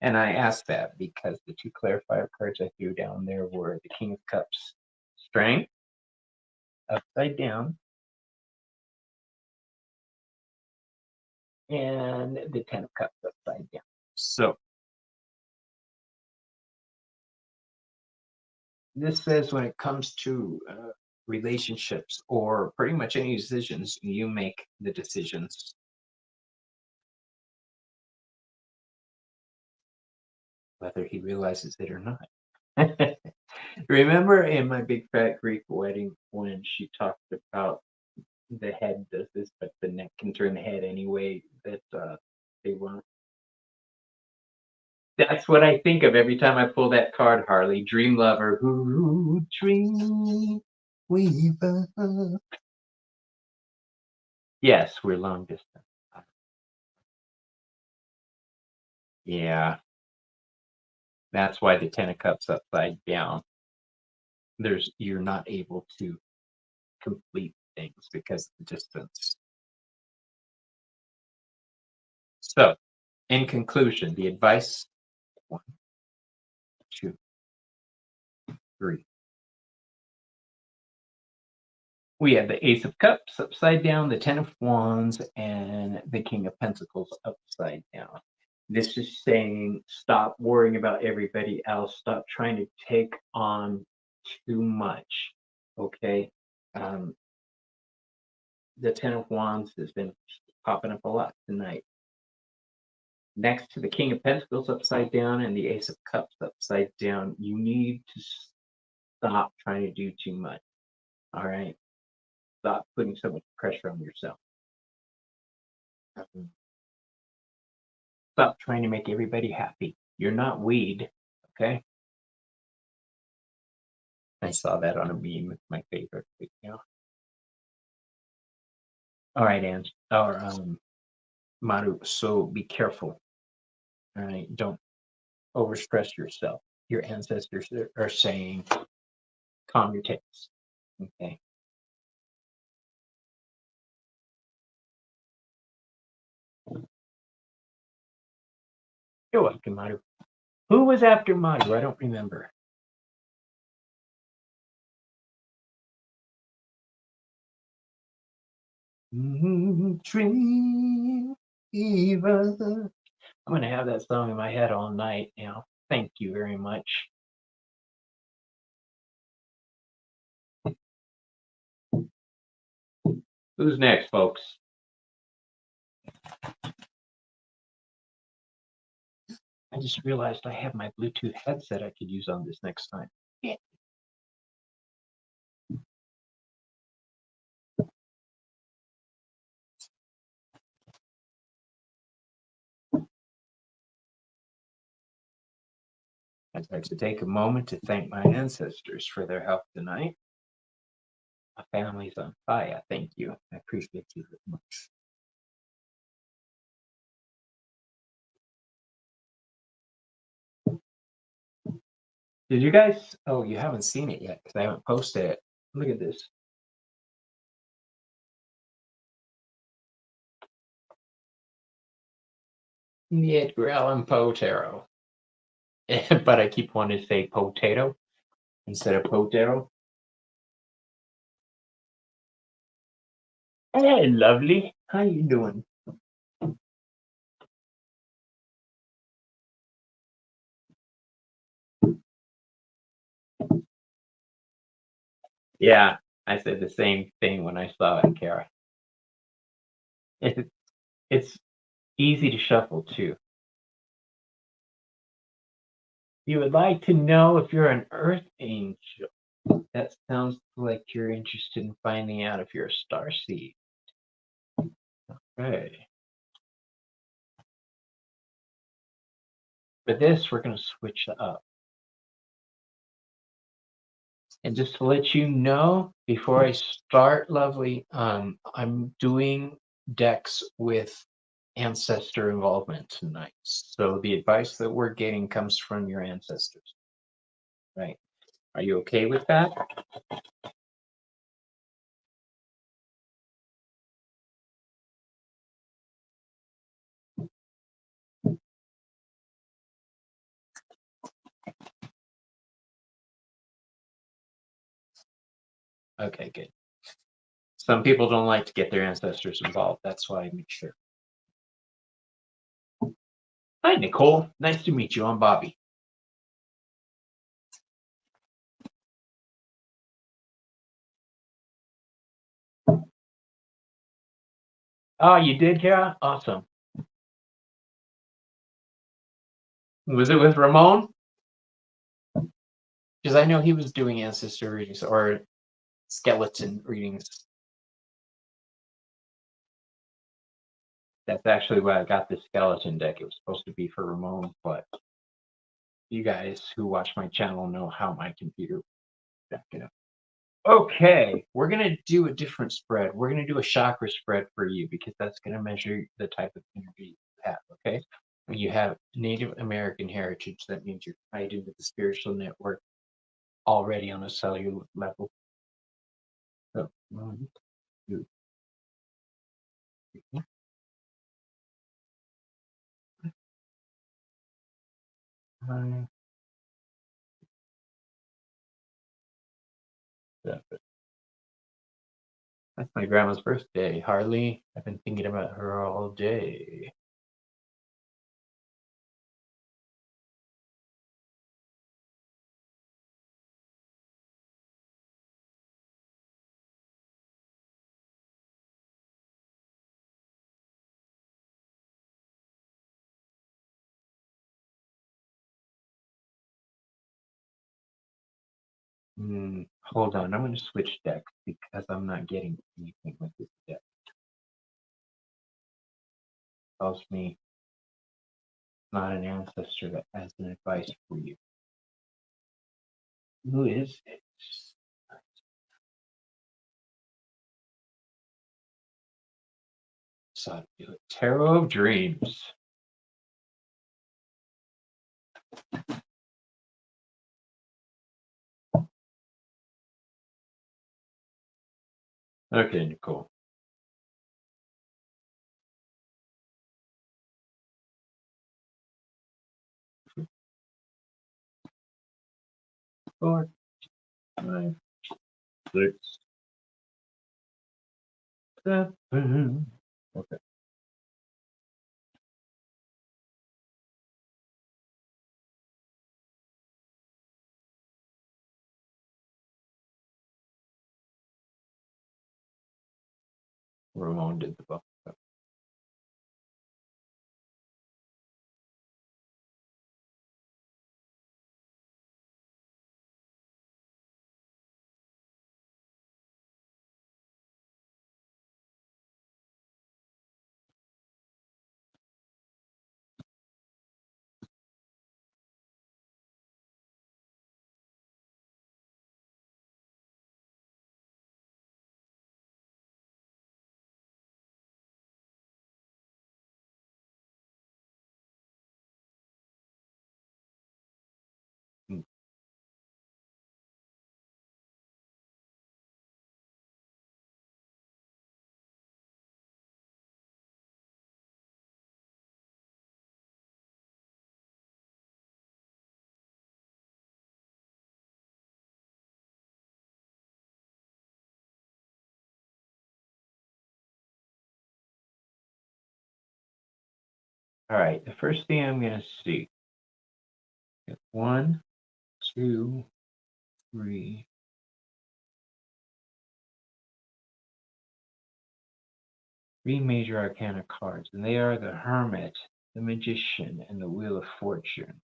And I asked that because the two clarifier cards I threw down there were the King of Cups, strength, upside down, and the Ten of Cups upside down. So this says when it comes to relationships or pretty much any decisions, you make the decisions, whether he realizes it or not. Remember in my big fat Greek wedding when she talked about the head does this, but the neck can turn the head anyway that they want. That's what I think of every time I pull that card, Harley. Dream lover, who dream weaver. Yes, we're long distance. Yeah, that's why the Ten of Cups upside down. You're not able to complete things because of the distance. So, in conclusion, the advice: 1, 2, 3. We have the Ace of Cups upside down, the Ten of Wands, and the King of Pentacles upside down. This is saying stop worrying about everybody else. Stop trying to take on too much. Okay. Um, the Ten of Wands has been popping up a lot tonight. Next to the King of Pentacles upside down and the Ace of Cups upside down, you need to stop trying to do too much. All right. Stop putting so much pressure on yourself. Stop trying to make everybody happy. You're not weed. Okay. I saw that on a meme. It's my favorite. All right, Maru. So be careful. All right. Don't overstress yourself. Your ancestors are saying, calm your tits. Okay. You're welcome, Maru. Who was after Maru? I don't remember. Dream Eva. I'm going to have that song in my head all night now. Thank you very much. Who's next, folks? I just realized I have my Bluetooth headset I could use on this next time. Yeah. I'd like to take a moment to thank my ancestors for their help tonight. My family's on fire. Thank you. I appreciate you very much. Did you guys? Oh, you haven't seen it yet because I haven't posted it. Look at this. The Edgar Allan Poe tarot. But I keep wanting to say potato instead of potero. Hey, lovely. How you doing? Yeah, I said the same thing when I saw it, Kara. It's easy to shuffle too. You would like to know if you're an earth angel. That sounds like you're interested in finding out if you're a star seed. Okay. For this, we're going to switch up. And just to let you know, before I start, lovely, I'm doing decks with ancestor involvement tonight. So the advice that we're getting comes from your ancestors, right? Are you okay with that? Okay, good. Some people don't like to get their ancestors involved. That's why I make sure. Hi, Nicole. Nice to meet you. I'm Bobby. Oh, you did, Kara? Awesome. Was it with Ramon? Because I know he was doing ancestor readings or skeleton readings. That's actually why I got this skeleton deck. It was supposed to be for Ramon, but you guys who watch my channel know how my computer backed it up. Okay, we're gonna do a different spread. We're gonna do a chakra spread for you because that's gonna measure the type of energy you have. Okay, when you have Native American heritage, that means you're tied into the spiritual network already on a cellular level. So, 1, 2, 3, 5, 7. That's my grandma's birthday, Harley. I've been thinking about her all day. Hold on, I'm going to switch decks because I'm not getting anything with this deck. Tells me not an ancestor that has an advice for you. Who is it? So I'll do it. Tarot of Dreams. Okay, Nicole. Four, 5, 6, 7. Okay. Ramon did the book. All right, the first thing I'm going to see. 1, 2, 3. 3 major arcana cards, and they are the Hermit, the Magician, and the Wheel of Fortune.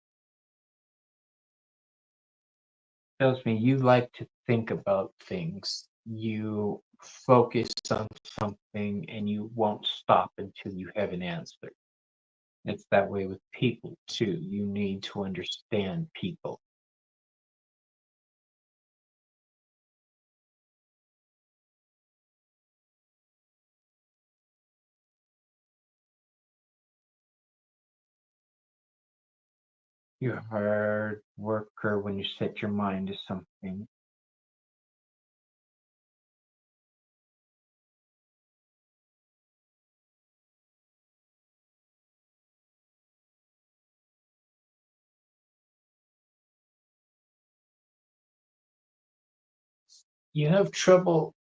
Tells me you like to think about things. You focus on something and you won't stop until you have an answer. It's that way with people too. You need to understand people. You're a hard worker when you set your mind to something. You have trouble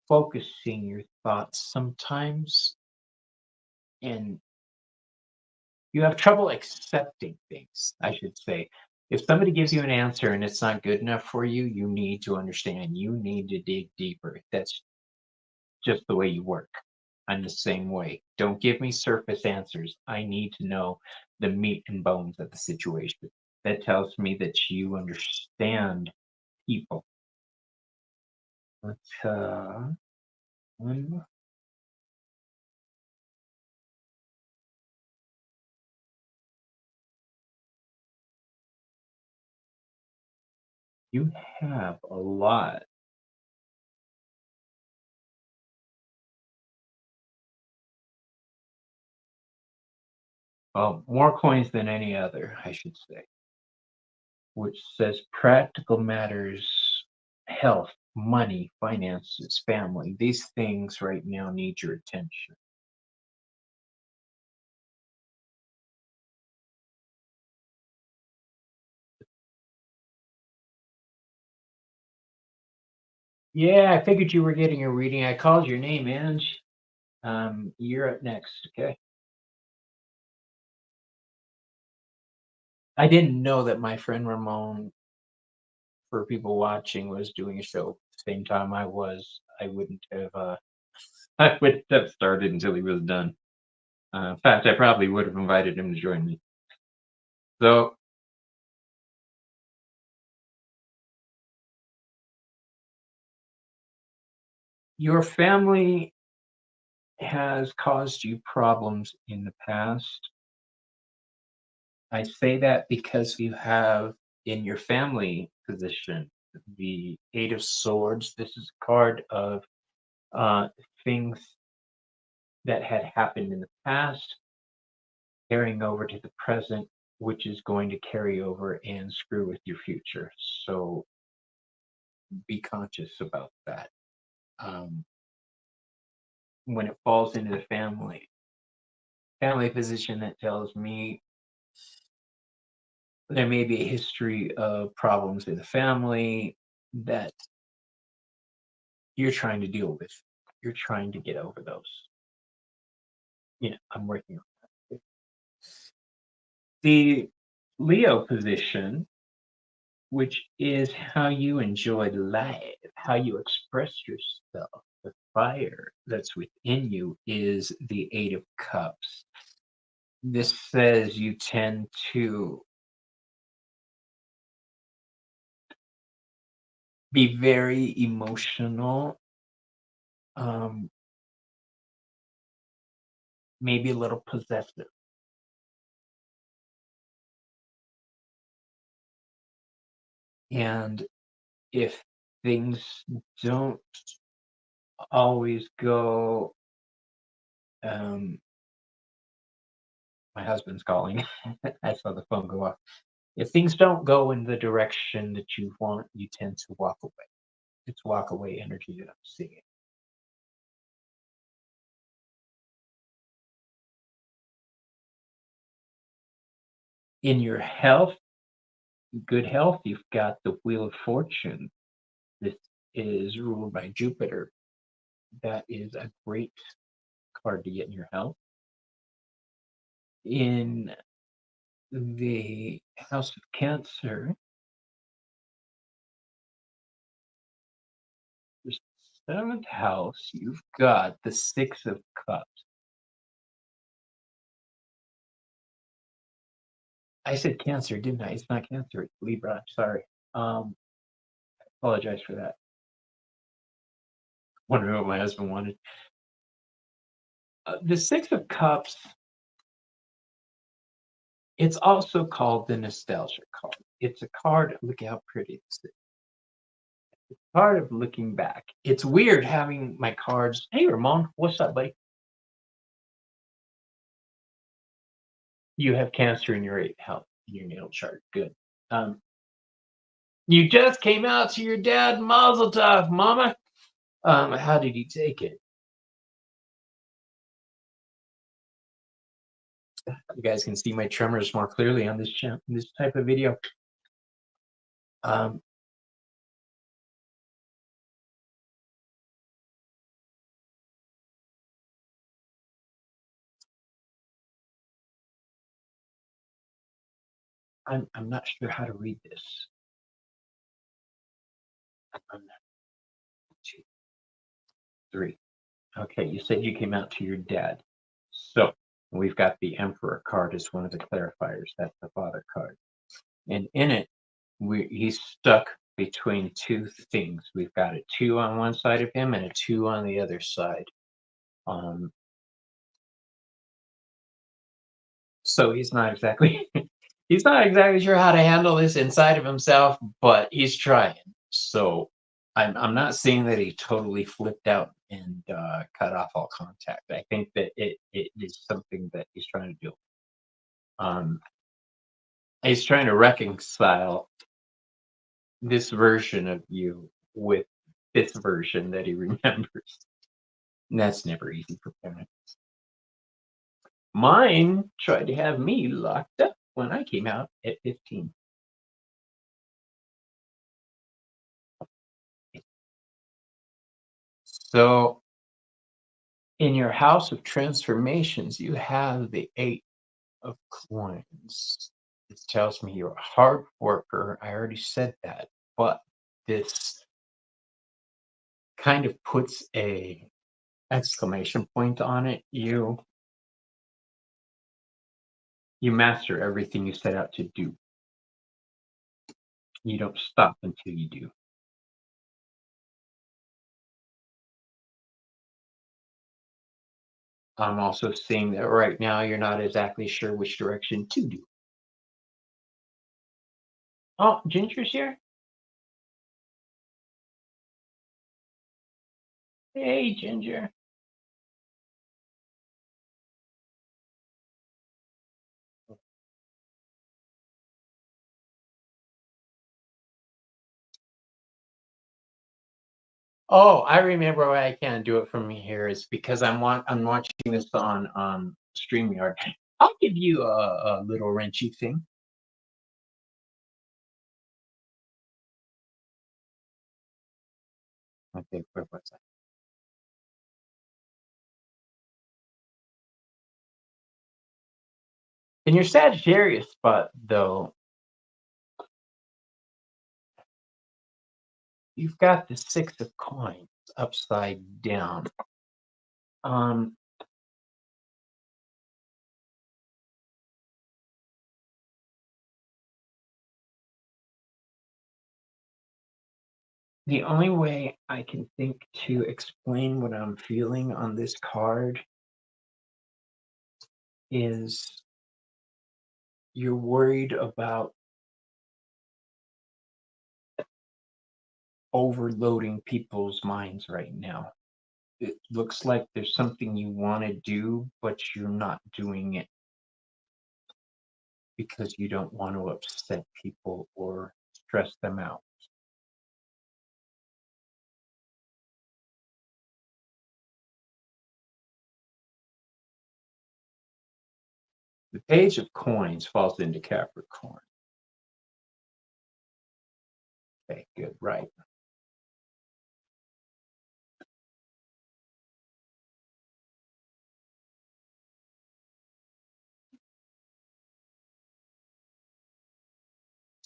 focusing your thoughts sometimes, and you have trouble accepting things, I should say. If somebody gives you an answer and it's not good enough for you, you need to understand. You need to dig deeper. That's just the way you work. I'm the same way. Don't give me surface answers. I need to know the meat and bones of the situation. That tells me that you understand people. But one, you have a lot. Well, more coins than any other, I should say, which says practical matters, health, money, finances, family. These things right now need your attention. Yeah, I figured you were getting a reading. I called your name, Ange. You're up next, okay? I didn't know that my friend Ramon, for people watching, was doing a show at the same time I was. I wouldn't have I wouldn't have started until he was done. In fact, I probably would have invited him to join me. So your family has caused you problems in the past. I say that because you have in your family position the Eight of Swords. This is a card of uh, things that had happened in the past carrying over to the present, which is going to carry over and screw with your future. So be conscious about that. Um, when it falls into the family position, that tells me there may be a history of problems in the family that you're trying to deal with. You're trying to get over those. I'm working on that. The Leo position, which is how you enjoy life, how you express yourself. The fire that's within you is the Eight of Cups. This says you tend to be very emotional, um, maybe a little possessive. And if things don't always go, um, my husband's calling. I saw the phone go off. If things don't go in the direction that you want, you tend to walk away. It's walk away energy that I'm seeing. In your health, good health, you've got the Wheel of Fortune. This is ruled by Jupiter. That is a great card to get in your health. In the House of Cancer, the seventh house, you've got the Six of Cups. I said Cancer, didn't I? It's not Cancer, it's Libra. I'm sorry. Apologize for that. Wondering what my husband wanted. The Six of Cups, it's also called the Nostalgia card. It's a card, look how pretty this is. Card of looking back. It's weird having my cards. Hey, Ramon, what's up, buddy? You have Cancer in your eighth house. your natal chart. Good. You just came out to your dad, Mazel Tov, Mama. How did he take it? You guys can see my tremors more clearly on this type of video. Um, I'm not sure how to read this. 1, 2, 3. Okay, you said you came out to your dad. So we've got the Emperor card as one of the clarifiers. That's the father card. And in it, he's stuck between two things. We've got a 2 on one side of him and a 2 on the other side. Um, so he's not exactly sure how to handle this inside of himself, but he's trying. So I'm not saying that he totally flipped out and cut off all contact. I think that it is something that he's trying to do. Um, he's trying to reconcile this version of you with this version that he remembers. And that's never easy for parents. Mine tried to have me locked up when I came out at 15. So in your house of transformations, you have the 8 of coins. This tells me you're a hard worker. I already said that, but this kind of puts a exclamation point on it. You master everything you set out to do. You don't stop until you do. I'm also seeing that right now you're not exactly sure which direction to do. Oh, Ginger's here. Hey, Ginger. Oh, I remember why I can't do it from here. It's because I'm watching this on StreamYard. I'll give you a little wrenchy thing. Okay, what's that? In your Sagittarius spot, though, you've got the 6 of coins upside down. Um, the only way I can think to explain what I'm feeling on this card is you're worried about overloading people's minds right now. It looks like there's something you want to do, but you're not doing it because you don't want to upset people or stress them out. The Page of Coins falls into Capricorn. Okay, good, right.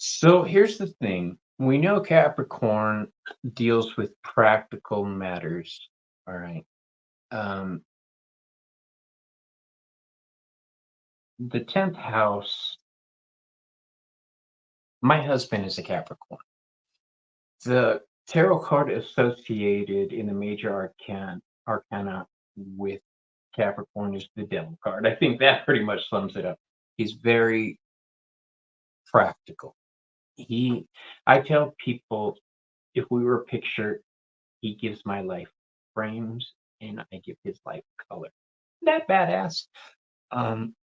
So here's the thing. We know Capricorn deals with practical matters. All right. Um, the 10th house, my husband is a Capricorn. The tarot card associated in the major arcana with Capricorn is the Devil card. I think that pretty much sums it up. He's very practical. I tell people, if we were a picture, he gives my life frames and I give his life color. That badass. Um,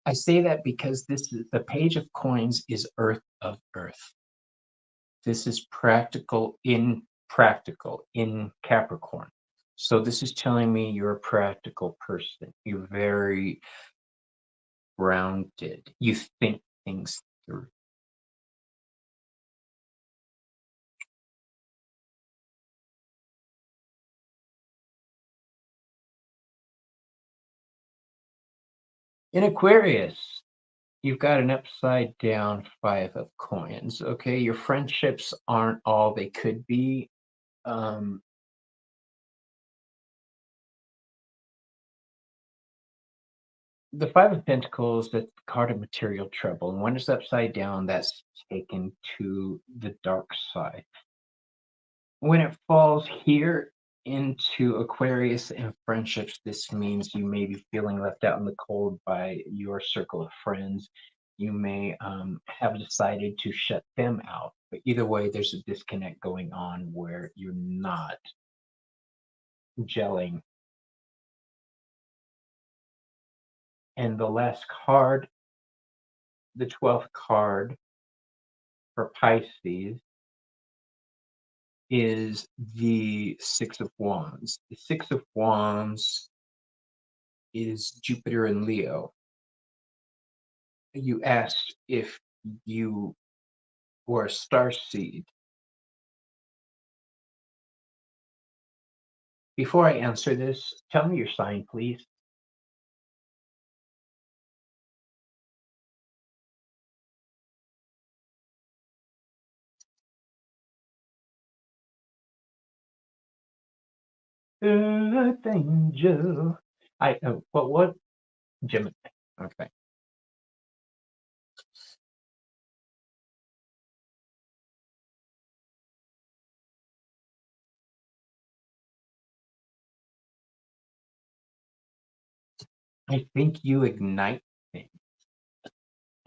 I say that because this is the Page of Coins is Earth of Earth. This is practical in Capricorn. So this is telling me you're a practical person. You're very grounded. You think things through. In Aquarius, you've got an upside down 5 of coins. Okay, your friendships aren't all they could be. Um, the 5 of Pentacles, that's the card of material trouble. And when it's upside down, that's taken to the dark side. When it falls here into Aquarius and friendships, this means you may be feeling left out in the cold by your circle of friends. You may have decided to shut them out. But either way, there's a disconnect going on where you're not gelling. And the last card, the 12th card for Pisces, is the Six of Wands. The Six of Wands is Jupiter and Leo. You asked if you were a star seed. Before I answer this, tell me your sign, please. Earth angel. I know, but what? Gemini. Okay. I think you ignite things.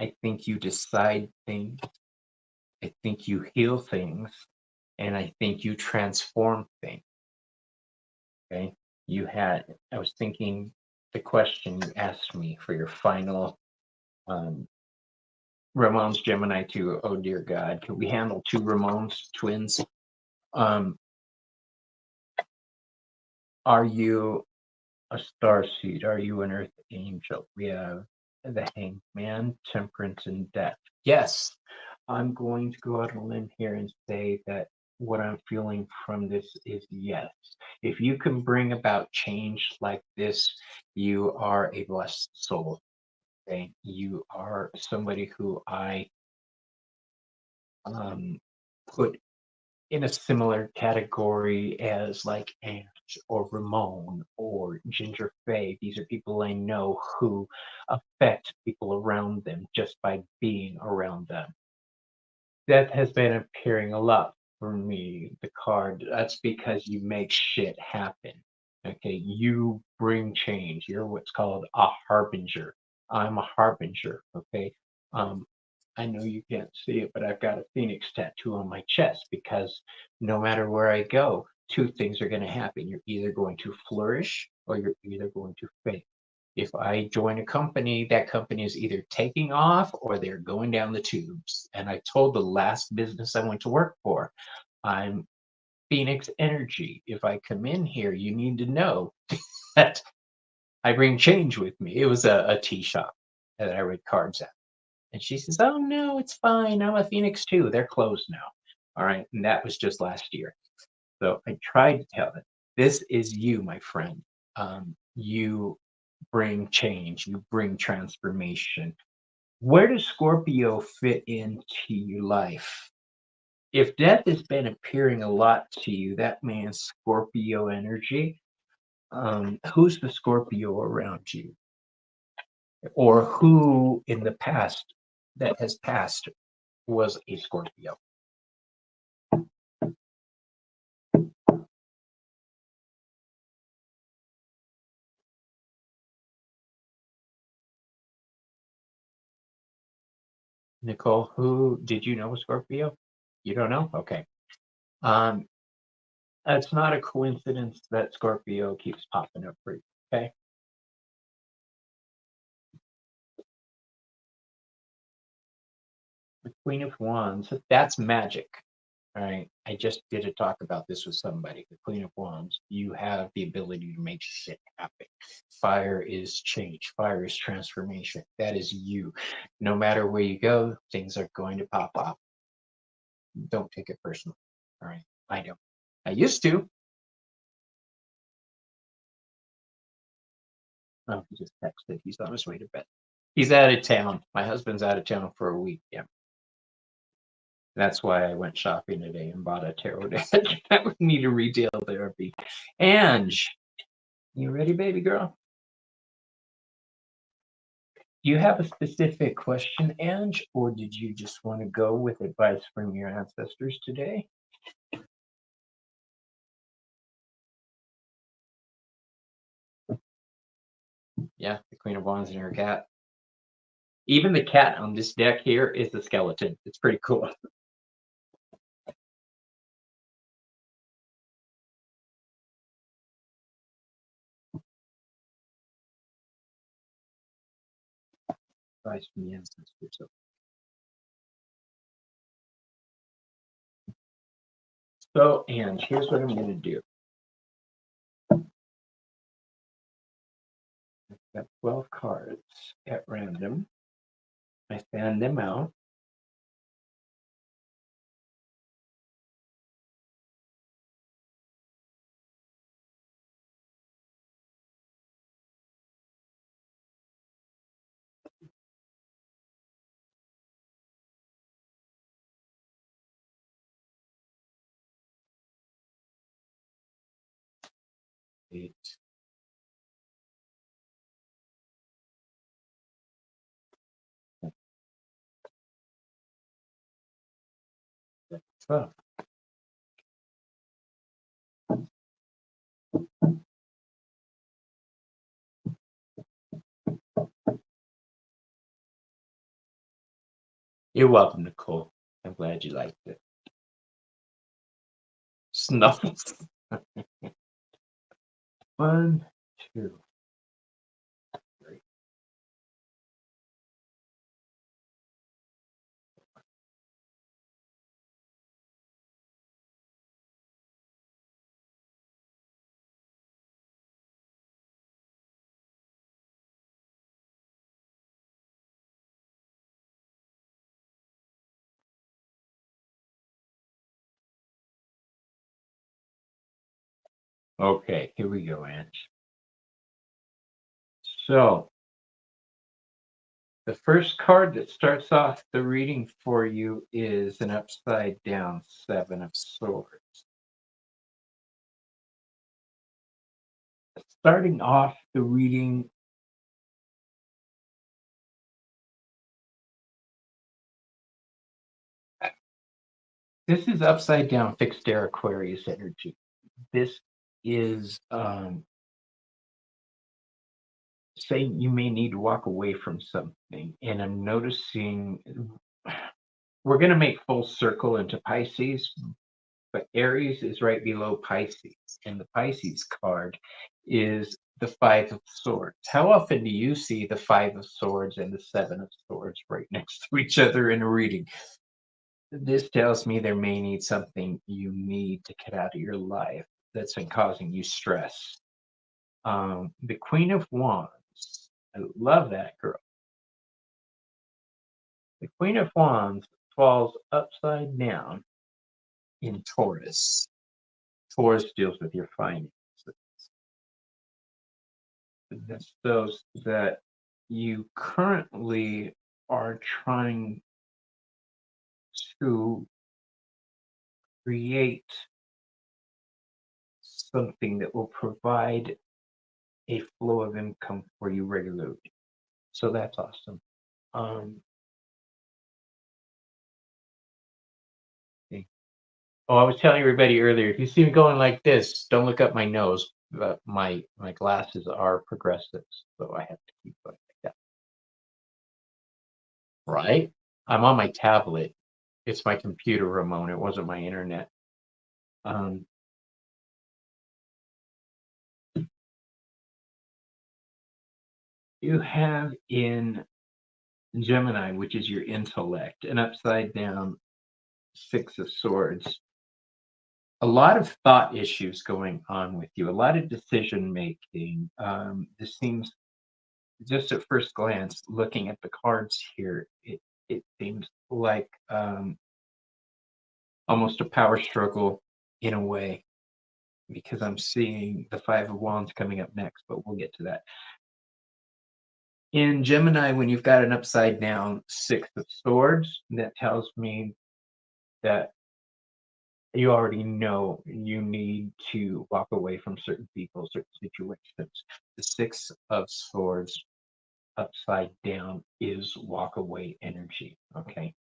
I think you decide things. I think you heal things. And I think you transform things. Okay. I was thinking the question you asked me for your final Ramon's Gemini 2. Oh dear God, can we handle 2 Ramon's twins? Are you a star seed? Are you an earth angel? We have the Hangman, Temperance, and Death. Yes, I'm going to go out on a limb here and say that what I'm feeling from this is yes. If you can bring about change like this, you are a blessed soul. Okay, you are somebody who I put in a similar category as like Ange or Ramon or Ginger Faye. These are people I know who affect people around them just by being around them. That has been appearing a lot for me, the card. That's because you make shit happen. Okay, you bring change. You're what's called a harbinger. I'm a harbinger. Okay. Um, I know you can't see it, but I've got a phoenix tattoo on my chest because no matter where I go, 2 things are going to happen. You're either going to flourish or you're either going to fail. If I join a company, that company is either taking off or they're going down the tubes. And I told the last business I went to work for, I'm Phoenix Energy. If I come in here, you need to know that I bring change with me. It was a tea shop that I read cards at. And she says, "Oh no, it's fine. I'm a Phoenix too. They're closed now." All right. And that was just last year. So I tried to tell them, this is you, my friend. You bring change, you bring transformation. Where does Scorpio fit into your life? If death has been appearing a lot to you, that means Scorpio energy. Who's the Scorpio around you? Or who in the past that has passed was a Scorpio? Nicole, who did you know a Scorpio? You don't know? Okay. Um, it's not a coincidence that Scorpio keeps popping up for you. Okay. Queen of Wands, that's magic. All right. I just did a talk about this with somebody. The Queen of Wands, you have the ability to make shit happen. Fire is change, fire is transformation. That is you. No matter where you go, things are going to pop up. Don't take it personally. All right. I don't. I used to. Oh, he just texted. He's on his way to bed. He's out of town. My husband's out of town for a week. Yeah. That's why I went shopping today and bought a tarot deck. I would need a retail therapy. Ange, you ready, baby girl? Do you have a specific question, Ange, or did you just want to go with advice from your ancestors today? Yeah, the Queen of Wands and her cat. Even the cat on this deck here is a skeleton. It's pretty cool. Advice from the ancestors. So, Ange, here's what I'm going to do. I've got 12 cards at random. I fan them out. Eight. Oh, you're welcome, Nicole. I'm glad you liked it. Snuffles. 1, 2, 3. Okay, here we go, Ange. So, the first card that starts off the reading for you is an upside down 7 of Swords. Starting off the reading, this is upside down fixed air Aquarius energy. This is saying you may need to walk away from something. And I'm noticing we're going to make full circle into Pisces, but Aries is right below Pisces. And the Pisces card is the 5 of Swords. How often do you see the 5 of Swords and the 7 of Swords right next to each other in a reading? This tells me there may need something you need to get out of your life that's been causing you stress. The Queen of Wands, I love that girl. The Queen of Wands falls upside down in Taurus. Taurus deals with your finances. That's those that you currently are trying to create something that will provide a flow of income for you regularly. So that's awesome. Okay. Oh, I was telling everybody earlier, if you see me going like this, don't look up my nose. My glasses are progressive, so I have to keep going like that. Right? I'm on my tablet. It's my computer, Ramon. It wasn't my internet. You have in Gemini, which is your intellect, and upside down, Six of Swords. A lot of thought issues going on with you, a lot of decision making. This seems, just at first glance, looking at the cards here, it seems like almost a power struggle in a way, because I'm seeing the Five of Wands coming up next, but we'll get to that. In Gemini, when you've got an upside down Six of Swords, that tells me that you already know you need to walk away from certain people, certain situations. The Six of Swords upside down is walk away energy. Okay.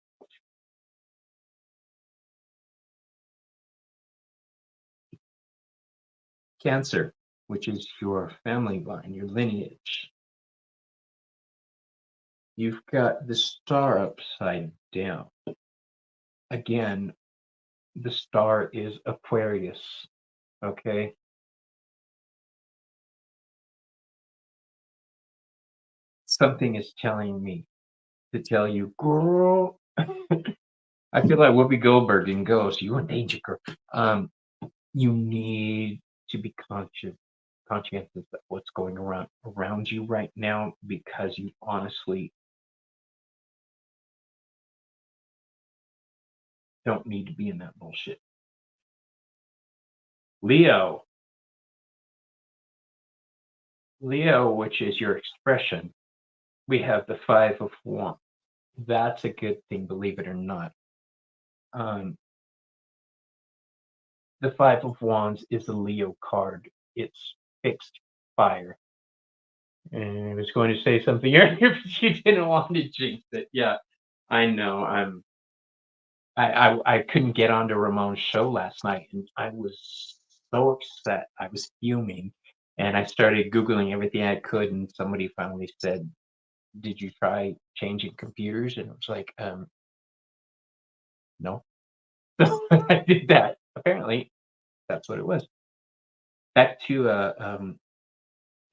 Cancer, which is your family line, your lineage. You've got the star upside down. Again, the star is Aquarius. Okay. Something is telling me to tell you, girl. I feel like Whoopi Goldberg in Ghost. You a danger girl. You need to be conscientious of what's going around you right now, because you honestly don't need to be in that bullshit. Leo, which is your expression, we have the Five of Wands. That's a good thing, believe it or not. Um, the Five of Wands is a Leo card. It's fixed fire. And I was going to say something earlier, but you didn't want to jinx it. Yeah, I know. I couldn't get onto Ramon's show last night, and I was so upset. I was fuming, and I started Googling everything I could, and somebody finally said, "Did you try changing computers?" And I was like, no. So I did that. Apparently, that's what it was. Back to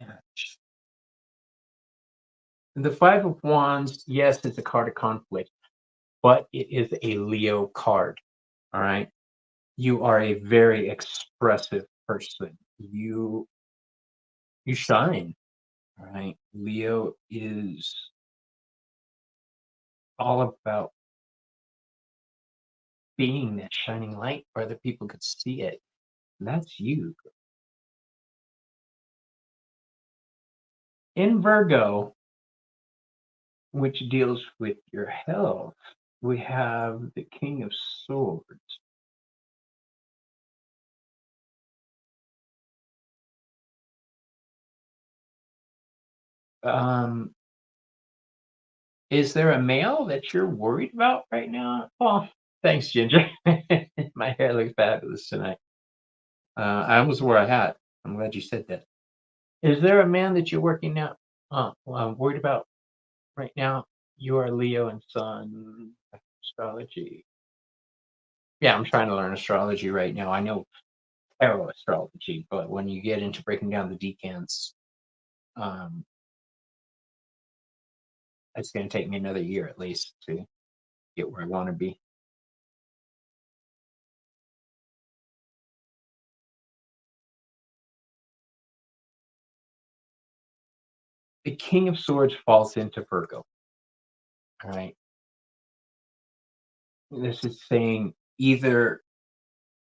yeah, the Five of Wands. Yes, it's a card of conflict, but it is a Leo card. All right. You are a very expressive person. You shine. All right. Leo is all about being that shining light where other people could see it. And that's you. In Virgo, which deals with your health, we have the King of Swords. Um, is there a male that you're worried about right now? Oh, thanks, Ginger. My hair looks fabulous tonight. I almost wore a hat. I'm glad you said that. Is there a man that you're working out, worried about right now? You are Leo and Sun, astrology. Yeah, I'm trying to learn astrology right now. I know tarot astrology, but when you get into breaking down the decans, um, it's going to take me another year at least to get where I want to be. The King of Swords falls into Virgo. All right. This is saying either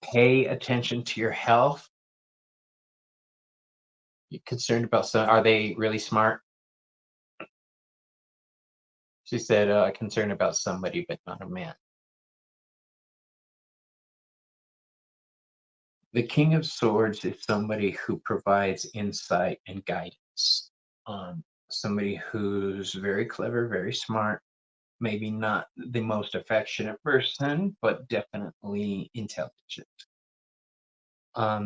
pay attention to your health. You're concerned about some. Are they really smart? She said, concerned about somebody, but not a man. The King of Swords is somebody who provides insight and guidance. Somebody who's very clever, very smart, maybe not the most affectionate person, but definitely intelligent.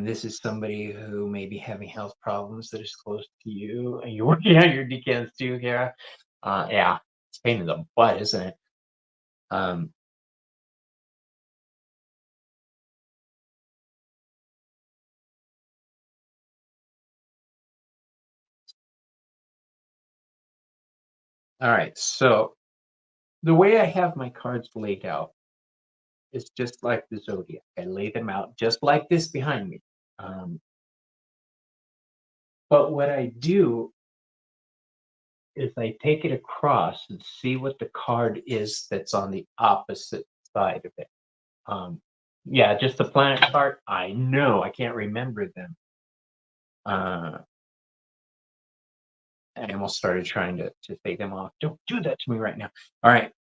This is somebody who may be having health problems that is close to you, and you're working on your decans too, Kara. Yeah, it's a pain in the butt, isn't it? Um, all right, so The way I have my cards laid out is just like the zodiac. I lay them out just like this behind me. Um, but what I do is I take it across and see what the card is that's on the opposite side of it. Um, yeah, just the planet chart. I know I can't remember them. I almost started trying to take them off. Don't do that to me right now. All right.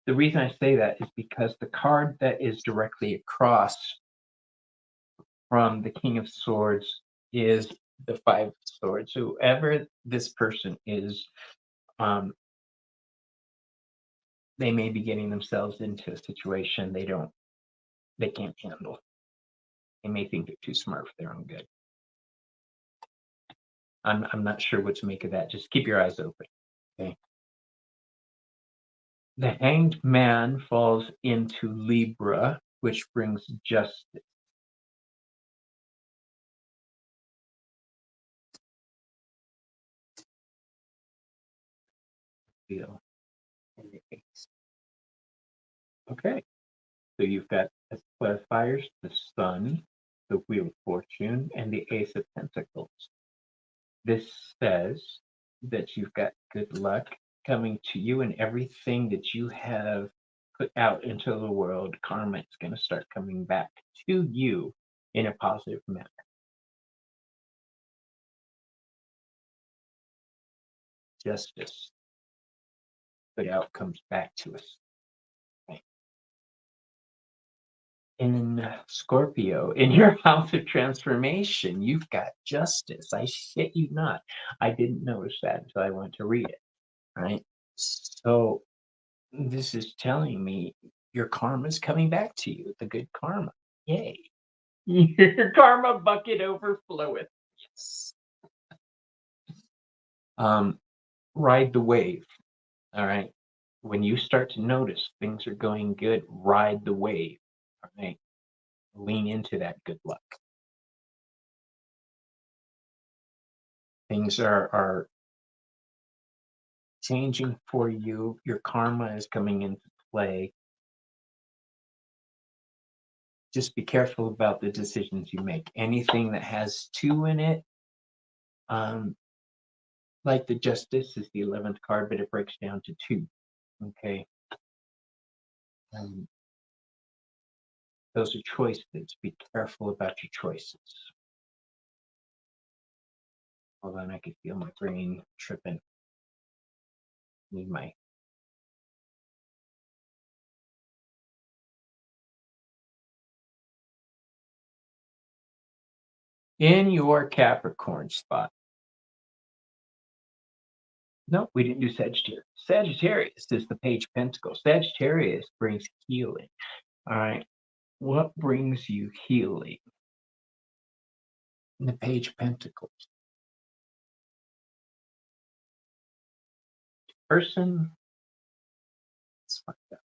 The reason I say that is because the card that is directly across from the King of Swords is the Five of Swords. Whoever this person is, um, they may be getting themselves into a situation they can't handle. They may think they're too smart for their own good. I'm not sure what to make of that. Just keep your eyes open. Okay. The Hanged Man falls into Libra, which brings justice. Feel. Okay. So you've got as clarifiers the Sun, the Wheel of Fortune, and the Ace of Pentacles. This says that you've got good luck coming to you, and everything that you have put out into the world, karma is going to start coming back to you in a positive manner. Justice. Good outcomes back to us. Right. In Scorpio, in your house of transformation, you've got justice. I shit you not. I didn't notice that until I went to read it. Right. So this is telling me your karma's coming back to you, the good karma. Yay. Your karma bucket overfloweth. Yes. Ride the wave. All right. When you start to notice things are going good, ride the wave. All right. Lean into that good luck. Things are changing for you. Your karma is coming into play. Just be careful about the decisions you make. Anything that has two in it, like the Justice is the 11th card, but it breaks down to two. Okay. Those are choices. Be careful about your choices. Hold on, I can feel my brain tripping. Need my in your Capricorn spot. No, we didn't do Sagittarius. Sagittarius is the Page of Pentacles. Sagittarius brings healing. All right. What brings you healing? The Page of Pentacles. Person. Let's find out.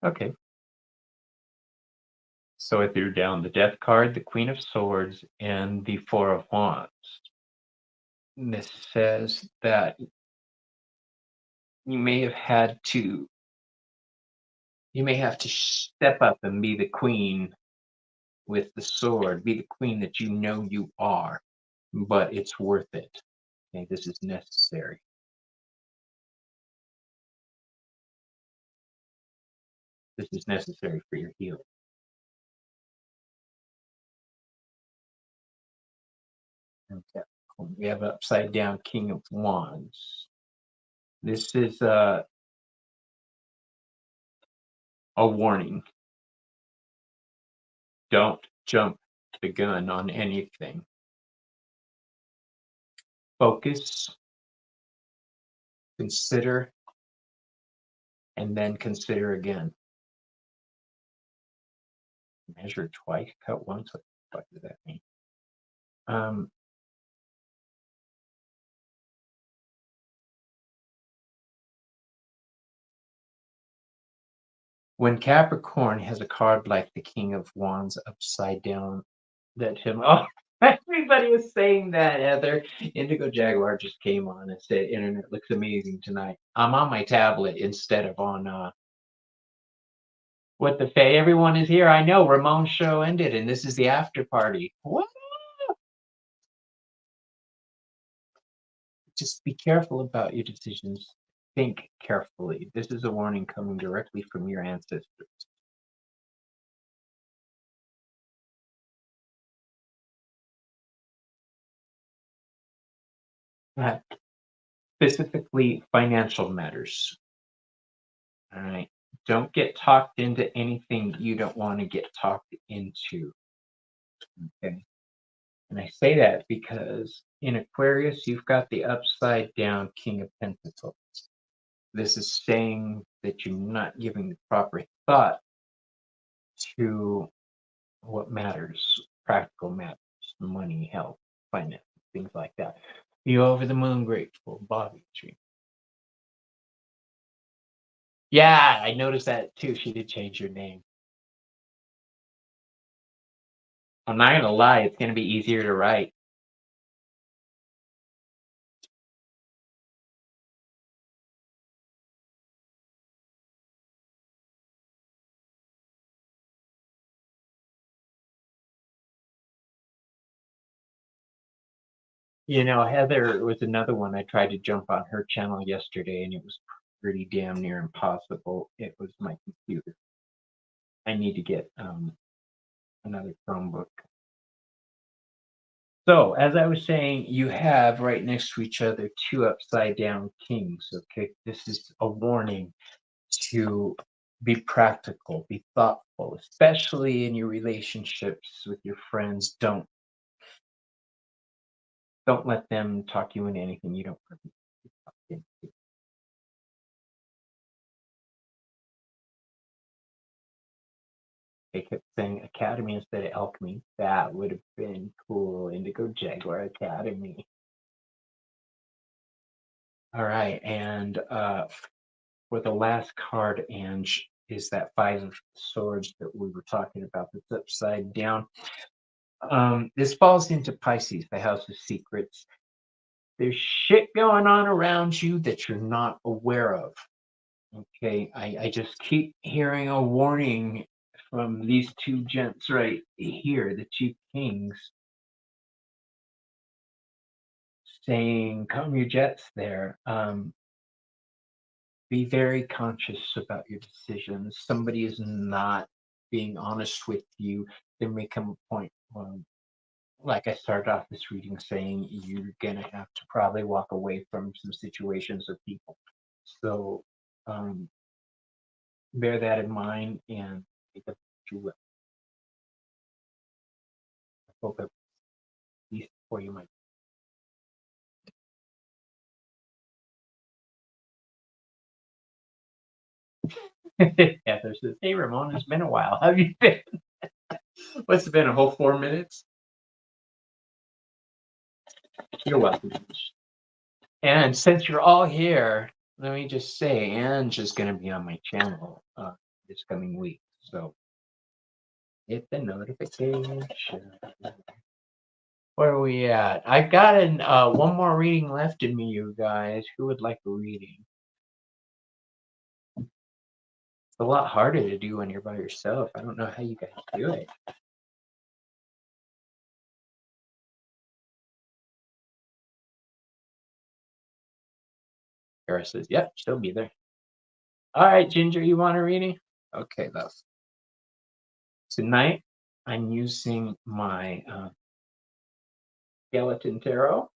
Okay. So I threw down the Death card, the Queen of Swords, and the Four of Wands. And this says that you may have to step up and be the queen with the sword, be the queen that you know you are, but it's worth it. Okay, this is necessary. This is necessary for your healing. Okay. We have upside down King of Wands. This is a warning. Don't jump the gun on anything. Focus, consider, and then consider again. Measure twice, cut once. What does that mean? When Capricorn has a card like the King of Wands upside down, that him. Oh, everybody was saying that, Heather. Indigo Jaguar just came on and said, "Internet looks amazing tonight." I'm on my tablet instead of on what the Fae. Everyone is here. I know Ramon's show ended, and this is the after party. What? Just be careful about your decisions. Think carefully. This is a warning coming directly from your ancestors. Uh, Specifically, financial matters. All right. Don't get talked into anything you don't want to get talked into. Okay. And I say that because in Aquarius, you've got the upside down King of Pentacles. This is saying that you're not giving the proper thought to what matters, practical matters, money, health, finance, things like that. You over the moon grateful, Bobby Tree. Yeah, I noticed that too. She did change your name. I'm not gonna lie, it's gonna be easier to write. You know, Heather was another one. I tried to jump on her channel yesterday, and it was pretty damn near impossible. It was my computer. I need to get another Chromebook. So, as I was saying, you have right next to each other two upside down kings. Okay, this is a warning to be practical, be thoughtful, especially in your relationships with your friends. Don't let them talk you into anything you don't want to be talked into. They kept saying Academy instead of Alchemy. That would have been cool. Indigo Jaguar Academy. All right, and for the last card, Ange, is that Five of Swords that we were talking about that's upside down. This falls into Pisces, the House of Secrets. There's shit going on around you that you're not aware of. Okay, I just keep hearing a warning from these two gents right here, the two kings, saying, "Calm your jets there. Be very conscious about your decisions. Somebody is not being honest with you. There may come a point when, like I started off this reading saying, you're gonna have to probably walk away from some situations or people. So bear that in mind and take up what you will. I hope at least for you might." Heather says, "Hey Ramon, it's been a while. How have you been?" What's it been, a whole 4 minutes? You're welcome. And since you're all here, let me just say, Ange is going to be on my channel this coming week. So hit the notification. Where are we at? I've got one more reading left in me, you guys. Who would like a reading? It's a lot harder to do when you're by yourself. I don't know how you guys do it. Kara says, "Yep, she'll be there." All right, Ginger, you want a reading? Okay, love. Tonight, I'm using my Skeleton Tarot.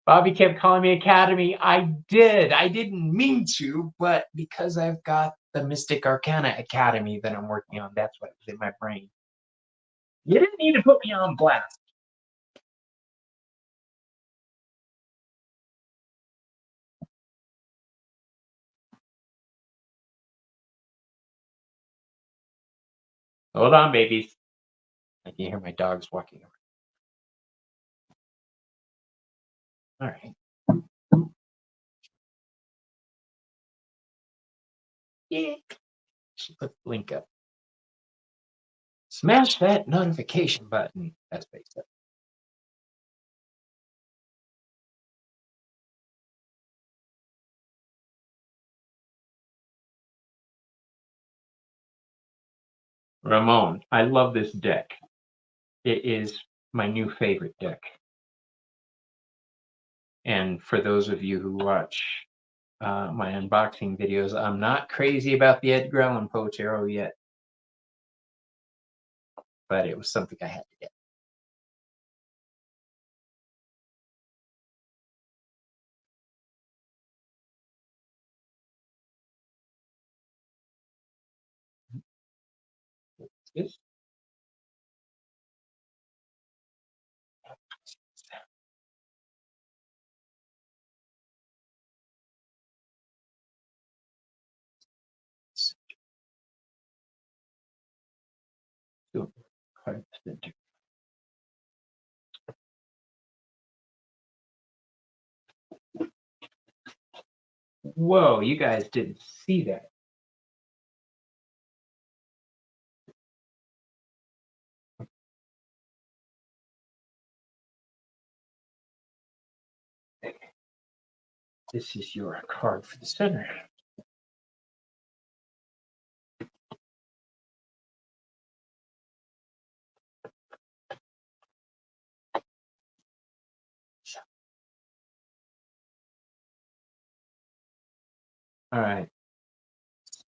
Bobby kept calling me Academy. I did. I didn't mean to, but because I've got the Mystic Arcana Academy that I'm working on, that's what was in my brain. You didn't need to put me on blast. Hold on, babies. I can hear my dogs walking around. All right. Yeah. Should put the link up. Smash that notification button. That's what he said. Ramon, I love this deck. It is my new favorite deck. And for those of you who watch my unboxing videos, I'm not crazy about the Edgar Allan Poe Tarot yet, but it was something I had to get. This card center. Whoa, you guys didn't see that. This is your card for the center. All right.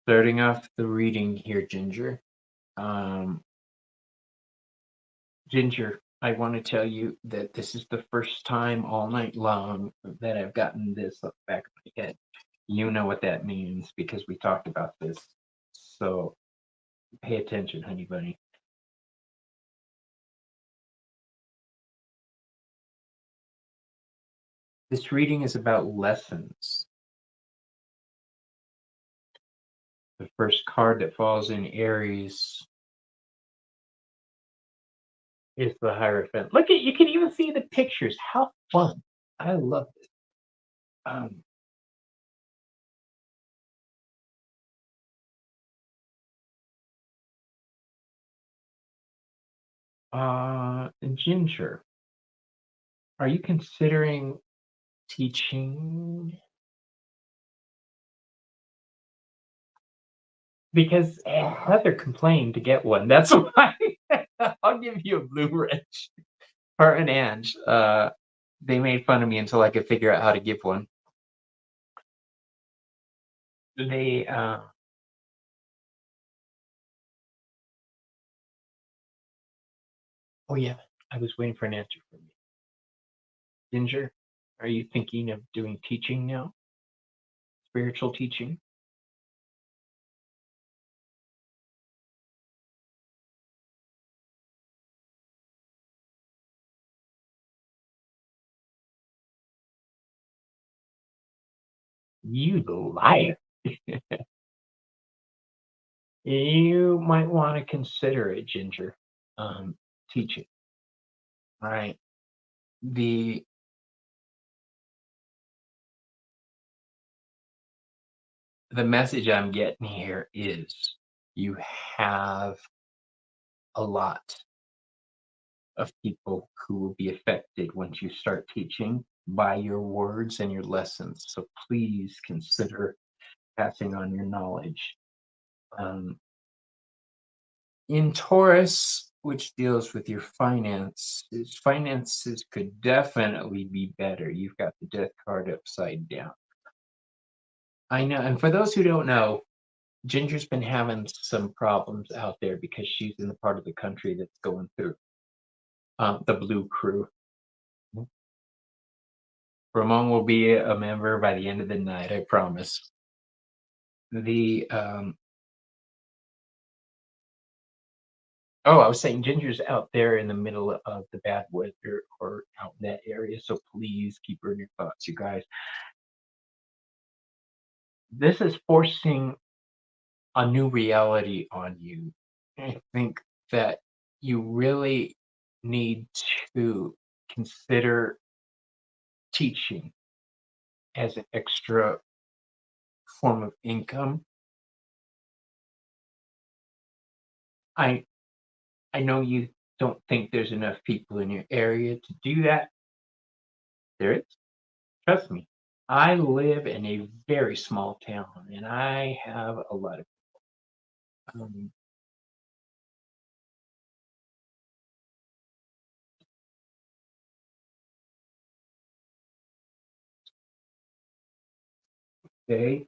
Starting off the reading here, Ginger. Ginger, I want to tell you that this is the first time all night long that I've gotten this up back of my head. You know what that means because we talked about this. So pay attention, honey bunny. This reading is about lessons. The first card that falls in Aries is the Hierophant. Look at, you can even see the pictures. How fun. I love it. Ginger, are you considering teaching? Because Heather complained to get one. That's why I'll give you a blue wrench. Her and Ange, they made fun of me until I could figure out how to give one. They, oh yeah, I was waiting for an answer from you. Ginger, are you thinking of doing teaching now? Spiritual teaching? You liar. You might want to consider it, Ginger. Teaching. All right. The message I'm getting here is you have a lot of people who will be affected once you start teaching by your words and your lessons. So please consider passing on your knowledge. In Taurus, which deals with your finances could definitely be better. You've got the Death card upside down. I know, and for those who don't know, Ginger's been having some problems out there because she's in the part of the country that's going through the Blue Crew. Ramon will be a member by the end of the night, I promise. The I was saying Ginger's out there in the middle of the bad weather or out in that area, so please keep her in your thoughts, you guys. This is forcing a new reality on you. I think that you really need to consider teaching as an extra form of income I I know you don't think there's enough people in your area to do that. There is. Trust me. I live in a very small town, and I have a lot of um, okay.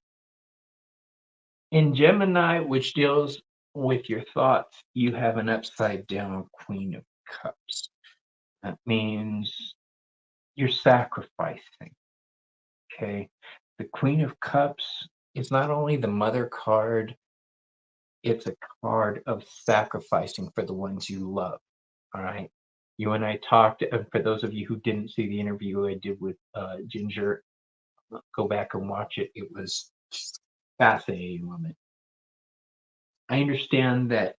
In Gemini, which deals with your thoughts, you have an upside down Queen of Cups. That means you're sacrificing. Okay. The Queen of Cups is not only the mother card, it's a card of sacrificing for the ones you love. All right. You and I talked, for those of you who didn't see the interview I did with Ginger, go back and watch it. It was fascinating woman. I understand that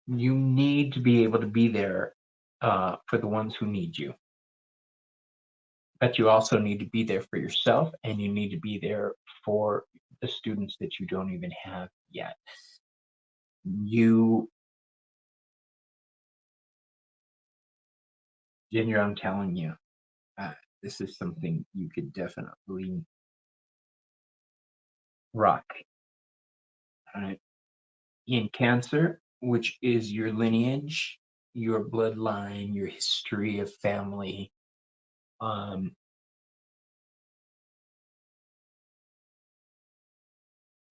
you need to be able to be there for the ones who need you, but you also need to be there for yourself and you need to be there for the students that you don't even have yet. You, Ginger, I'm telling you, uh, this is something you could definitely rock. All right. In Cancer, which is your lineage, your bloodline, your history of family. Um,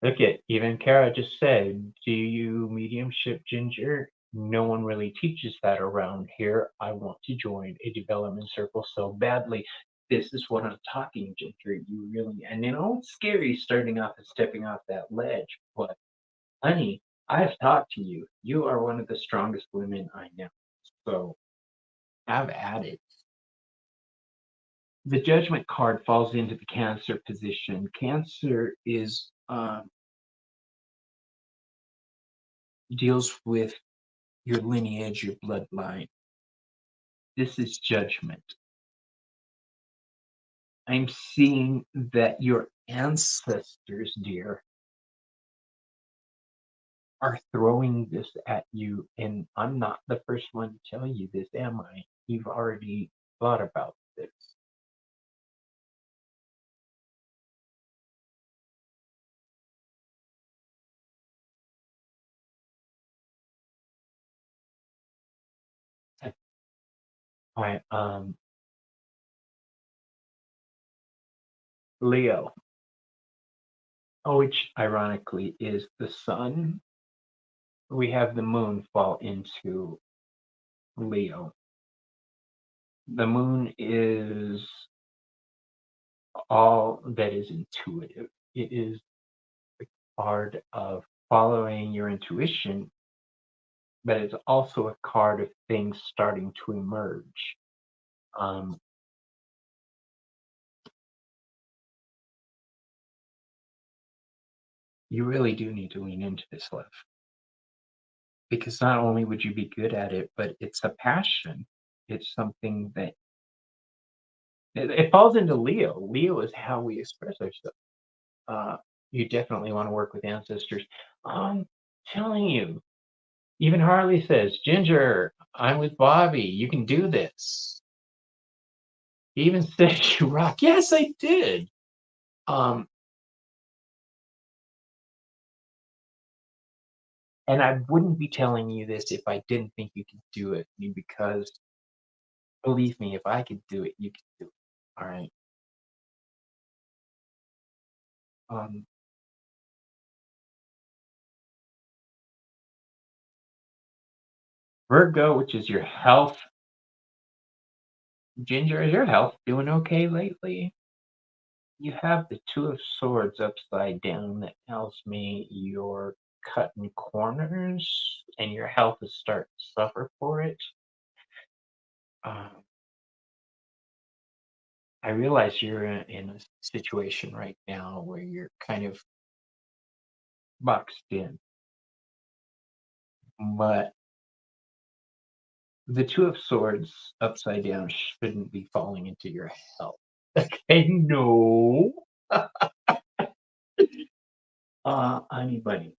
Look at even Kara just said, "Do you mediumship, Ginger? No one really teaches that around here. I want to join a development circle so badly. This is what I'm talking, Ginger. You really, and it's scary starting off and stepping off that ledge, but honey, I've talked to you. You are one of the strongest women I know. So have at it." The Judgment card falls into the Cancer position. Cancer is deals with your lineage, your bloodline. This is judgment. I'm seeing that your ancestors, dear, are throwing this at you, and I'm not the first one to tell you this, am I? You've already thought about this. I Leo, which ironically is the sun. We have the moon fall into Leo. The moon is all that is intuitive. It is card of following your intuition, but it's also a card of things starting to emerge. Um, you really do need to lean into this love because not only would you be good at it, but it's a passion. It's something that it falls into Leo. Leo is how we express ourselves. Uh, you definitely want to work with ancestors. I'm telling you, even Harley says, Ginger, I'm with Bobby. You can do this. He even said you rock. Yes, I did. Um, and I wouldn't be telling you this if I didn't think you could do it, because believe me, if I could do it, you could do it. All right. Um, Virgo, which is your health. Ginger, is your health doing okay lately? You have the Two of Swords upside down. That tells me you're cutting corners and your health is starting to suffer for it. Um, I realize you're in a situation right now where you're kind of boxed in, but the Two of Swords upside down shouldn't be falling into your health. Okay, no. Honey bunny.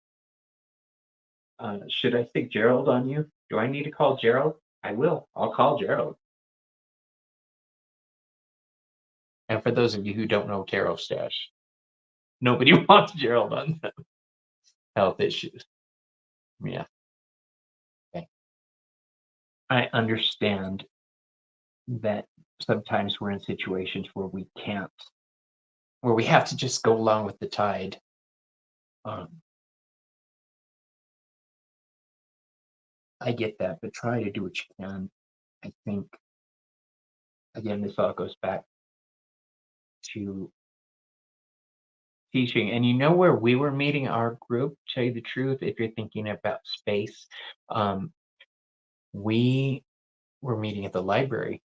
Should I stick Gerald on you? Do I need to call Gerald? I will. I'll call Gerald. And for those of you who don't know Tarot Stash, nobody wants Gerald on them. Health issues. Yeah. Okay. I understand that sometimes we're in situations where we can't, where we have to just go along with the tide. Um, I get that, but try to do what you can. I think, again, this all goes back to teaching. And you know where we were meeting our group, tell you the truth, if you're thinking about space, um, we were meeting at the library.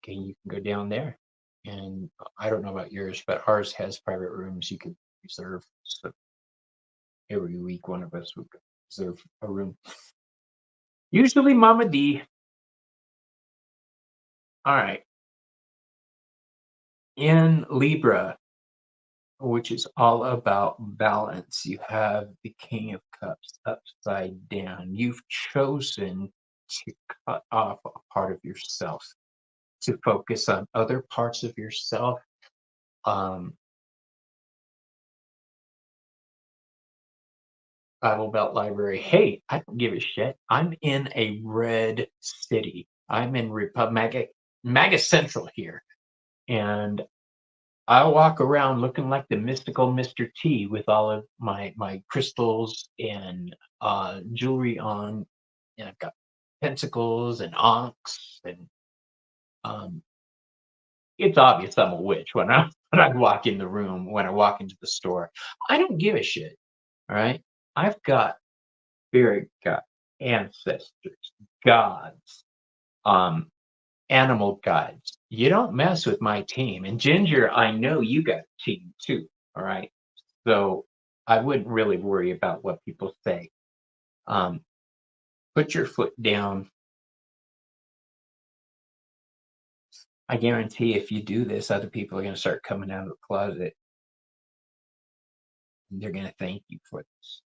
Okay, you can go down there. And I don't know about yours, but ours has private rooms you could reserve. So every week, one of us would reserve a room. Usually, Mama D. All right. In Libra, which is all about balance, you have the King of Cups upside down. You've chosen to cut off a part of yourself, to focus on other parts of yourself. Um, Bible Belt Library. Hey, I don't give a shit. I'm in a red city. I'm in Maga Central here. And I walk around looking like the mystical Mr. T with all of my crystals and jewelry on. And I've got pentacles and onyx and um, it's obvious I'm a witch when I when I walk in the room, when I walk into the store. I don't give a shit. All right. I've got spirit guides, ancestors, gods, um, animal guides. You don't mess with my team. And Ginger, I know you got a team too. All right. So I wouldn't really worry about what people say. Um, put your foot down. I guarantee if you do this, other people are going to start coming out of the closet and they're going to thank you for this.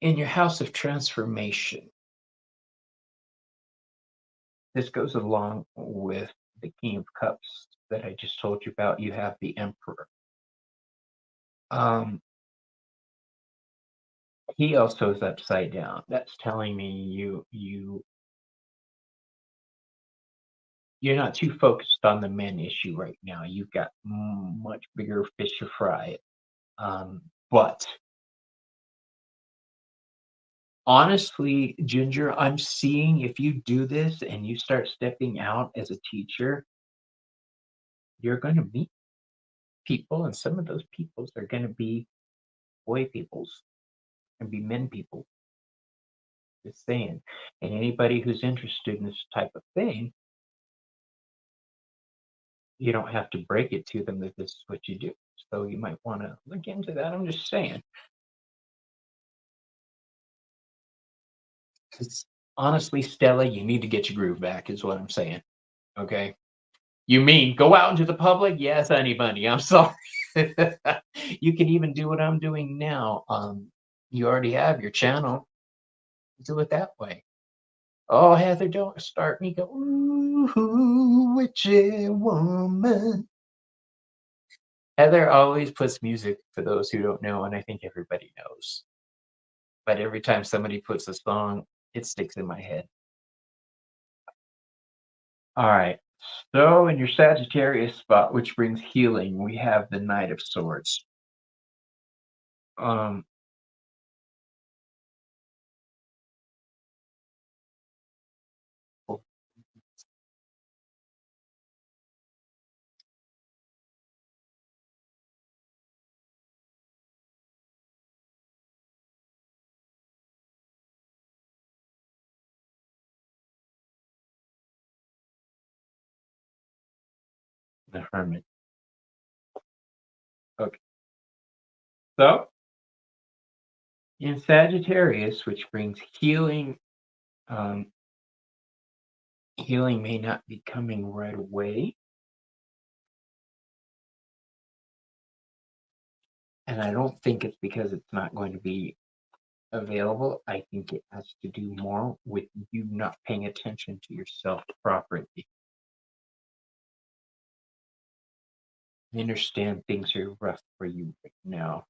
In your house of transformation, this goes along with the King of Cups that I just told you about. You have the Emperor. Um, he also is upside down. That's telling me you're not too focused on the men issue right now. You've got much bigger fish to fry. But honestly, Ginger, I'm seeing if you do this and you start stepping out as a teacher, you're going to meet people, and some of those peoples are going to be boy peoples and be men people. Just saying. And anybody who's interested in this type of thing, you don't have to break it to them that this is what you do. So you might want to look into that. I'm just saying. Because honestly, Stella, you need to get your groove back, is what I'm saying. Okay. You mean go out into the public? Yes, honey bunny. I'm sorry. You can even do what I'm doing now. You already have your channel. Do it that way. Oh, Heather, don't start me. Go, ooh, witchy woman. Heather always puts music for those who don't know, and I think everybody knows. But every time somebody puts a song, it sticks in my head. All right. So in your Sagittarius spot, which brings healing, we have the Knight of Swords. Um, oh, the Hermit. Okay. So in Sagittarius, which brings healing, um, healing may not be coming right away. And I don't think it's because it's not going to be available. I think it has to do more with you not paying attention to yourself properly. I understand things are rough for you right now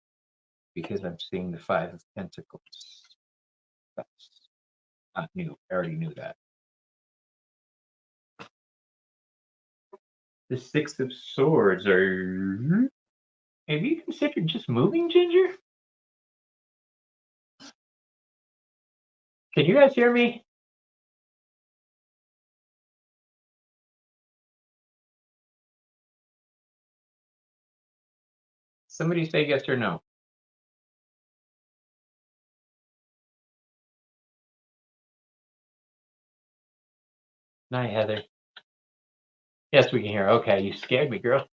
because I'm seeing the Five of Pentacles. That's not new. I already knew that. The Six of Swords are... Have you considered just moving, Ginger? Can you guys hear me? Somebody say yes or no. Night, Heather. Yes, we can hear. Okay, you scared me, girl.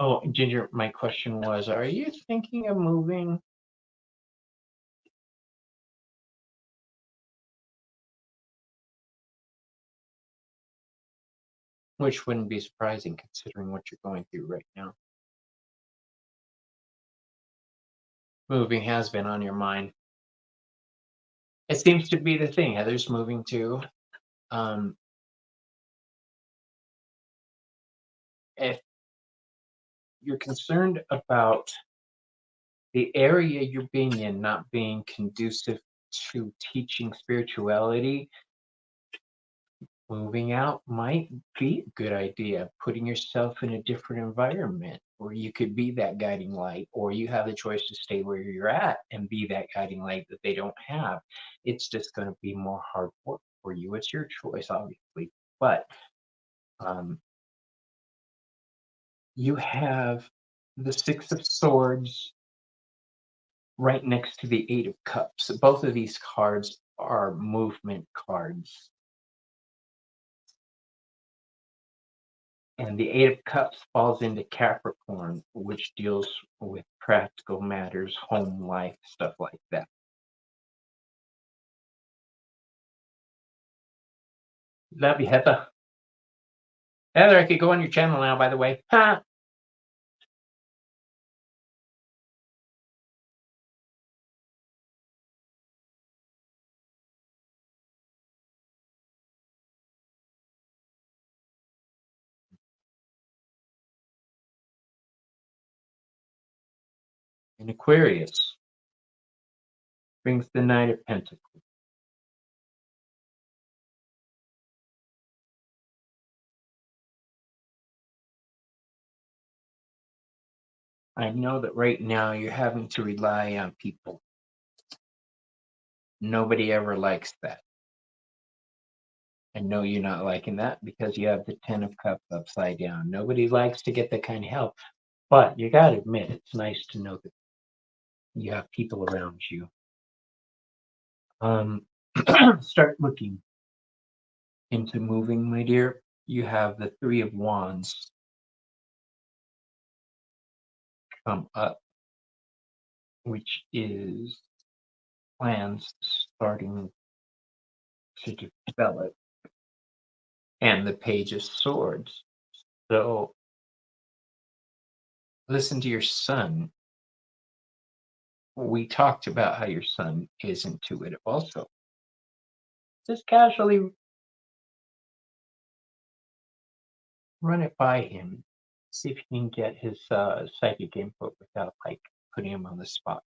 Oh, Ginger, my question was, are you thinking of moving? Which wouldn't be surprising considering what you're going through right now. Moving has been on your mind. It seems to be the thing. Heather's moving too. If you're concerned about the area you're being in not being conducive to teaching spirituality, moving out might be a good idea. Putting yourself in a different environment where you could be that guiding light, or you have the choice to stay where you're at and be that guiding light that they don't have. It's just going to be more hard work for you. It's your choice, obviously. But you have the Six of Swords right next to the Eight of Cups. Both of these cards are movement cards. And the Eight of Cups falls into Capricorn, which deals with practical matters, home life, stuff like that. Love you, Heather. Heather, I could go on your channel now, by the way. Ha! In Aquarius brings the Knight of Pentacles. I know that right now you're having to rely on people. Nobody ever likes that. I know you're not liking that because you have the Ten of Cups upside down. Nobody likes to get that kind of help. But you got to admit, it's nice to know that you have people around you. Start looking into moving, my dear. You have the Three of Wands come up, which is plans starting to develop, and the Page of Swords. So listen to your son. We talked about how your son is intuitive also. Just casually run it by him. See if you can get his psychic input without like putting him on the spot.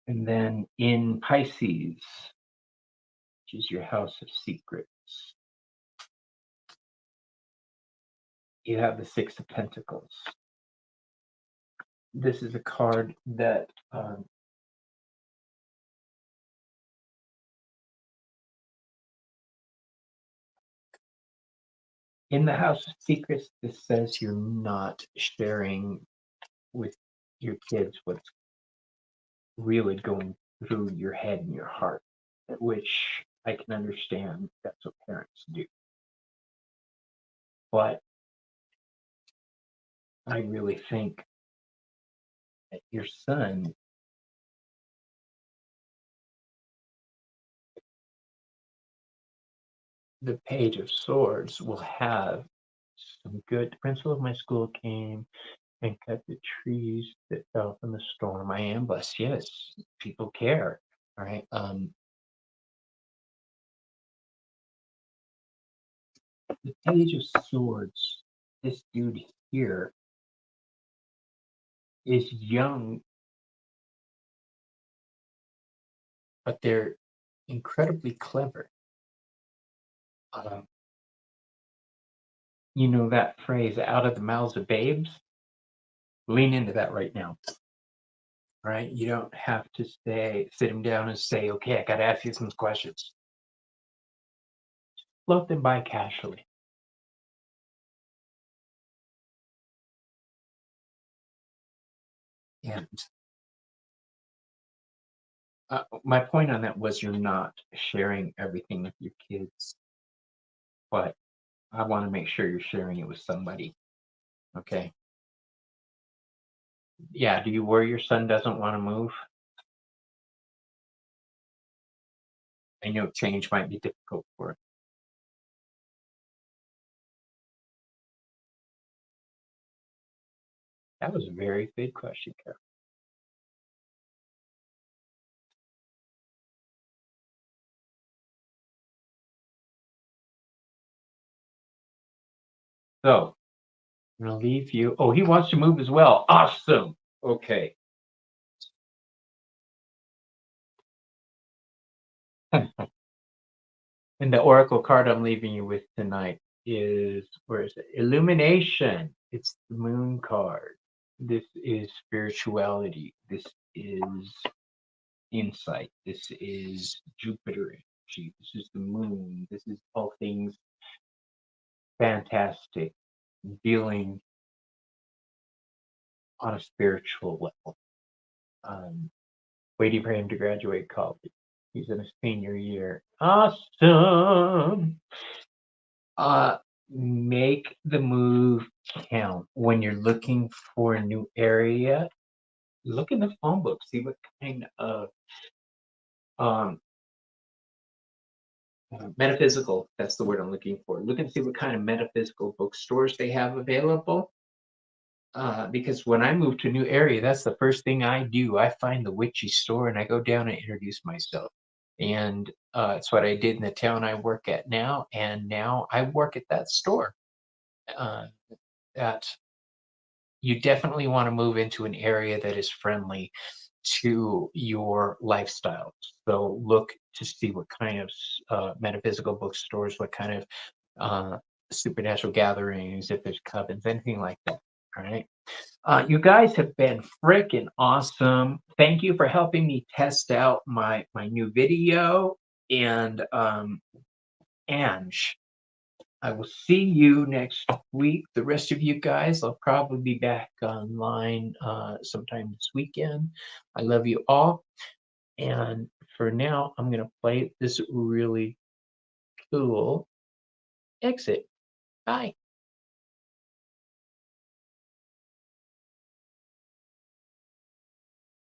And then in Pisces, which is your house of secrets, you have the Six of Pentacles. This is a card that in the house of secrets, this says you're not sharing with your kids what's really going through your head and your heart, which I can understand. That's what parents do. But I really think that your son the Page of Swords will have some good. The principal of my school came and cut the trees that fell from the storm. I ambushed. Yes, people care. All right. The Page of Swords. This dude here is young, but they're incredibly clever. Um, you know that phrase, "out of the mouths of babes"? Lean into that right now. Right? You don't have to sit him down and say, "Okay, I got to ask you some questions." Float them by casually. And my point on that was you're not sharing everything with your kids, but I want to make sure you're sharing it with somebody. Okay. Yeah. Do you worry your son doesn't want to move? I know change might be difficult for him. That was a very good question, Carol. So I'm going to leave you. Oh, he wants to move as well. Awesome. Okay. And the oracle card I'm leaving you with tonight is, where is it? Illumination. It's the moon card. This is spirituality. This is insight. This is Jupiter energy. This is the moon. This is all things fantastic, dealing on a spiritual level. Waiting for him to graduate college. He's in his senior year. Awesome. Make the move count. When you're looking for a new area, look in the phone book, see what kind of um, metaphysical, that's the word I'm looking for. Look and see what kind of metaphysical bookstores they have available. Because when I move to a new area, that's the first thing I do. I find the witchy store and I go down and introduce myself. And it's what I did in the town I work at now. And now I work at that store. Uh, that you definitely want to move into an area that is friendly to your lifestyle. So look to see what kind of metaphysical bookstores, what kind of uh, supernatural gatherings, if there's covens, anything like that. All right. You guys have been freaking awesome. Thank you for helping me test out my new video. And Ange, I will see you next week. The rest of you guys, I'll probably be back online sometime this weekend. I love you all. And for now, I'm going to play this really cool exit. Bye.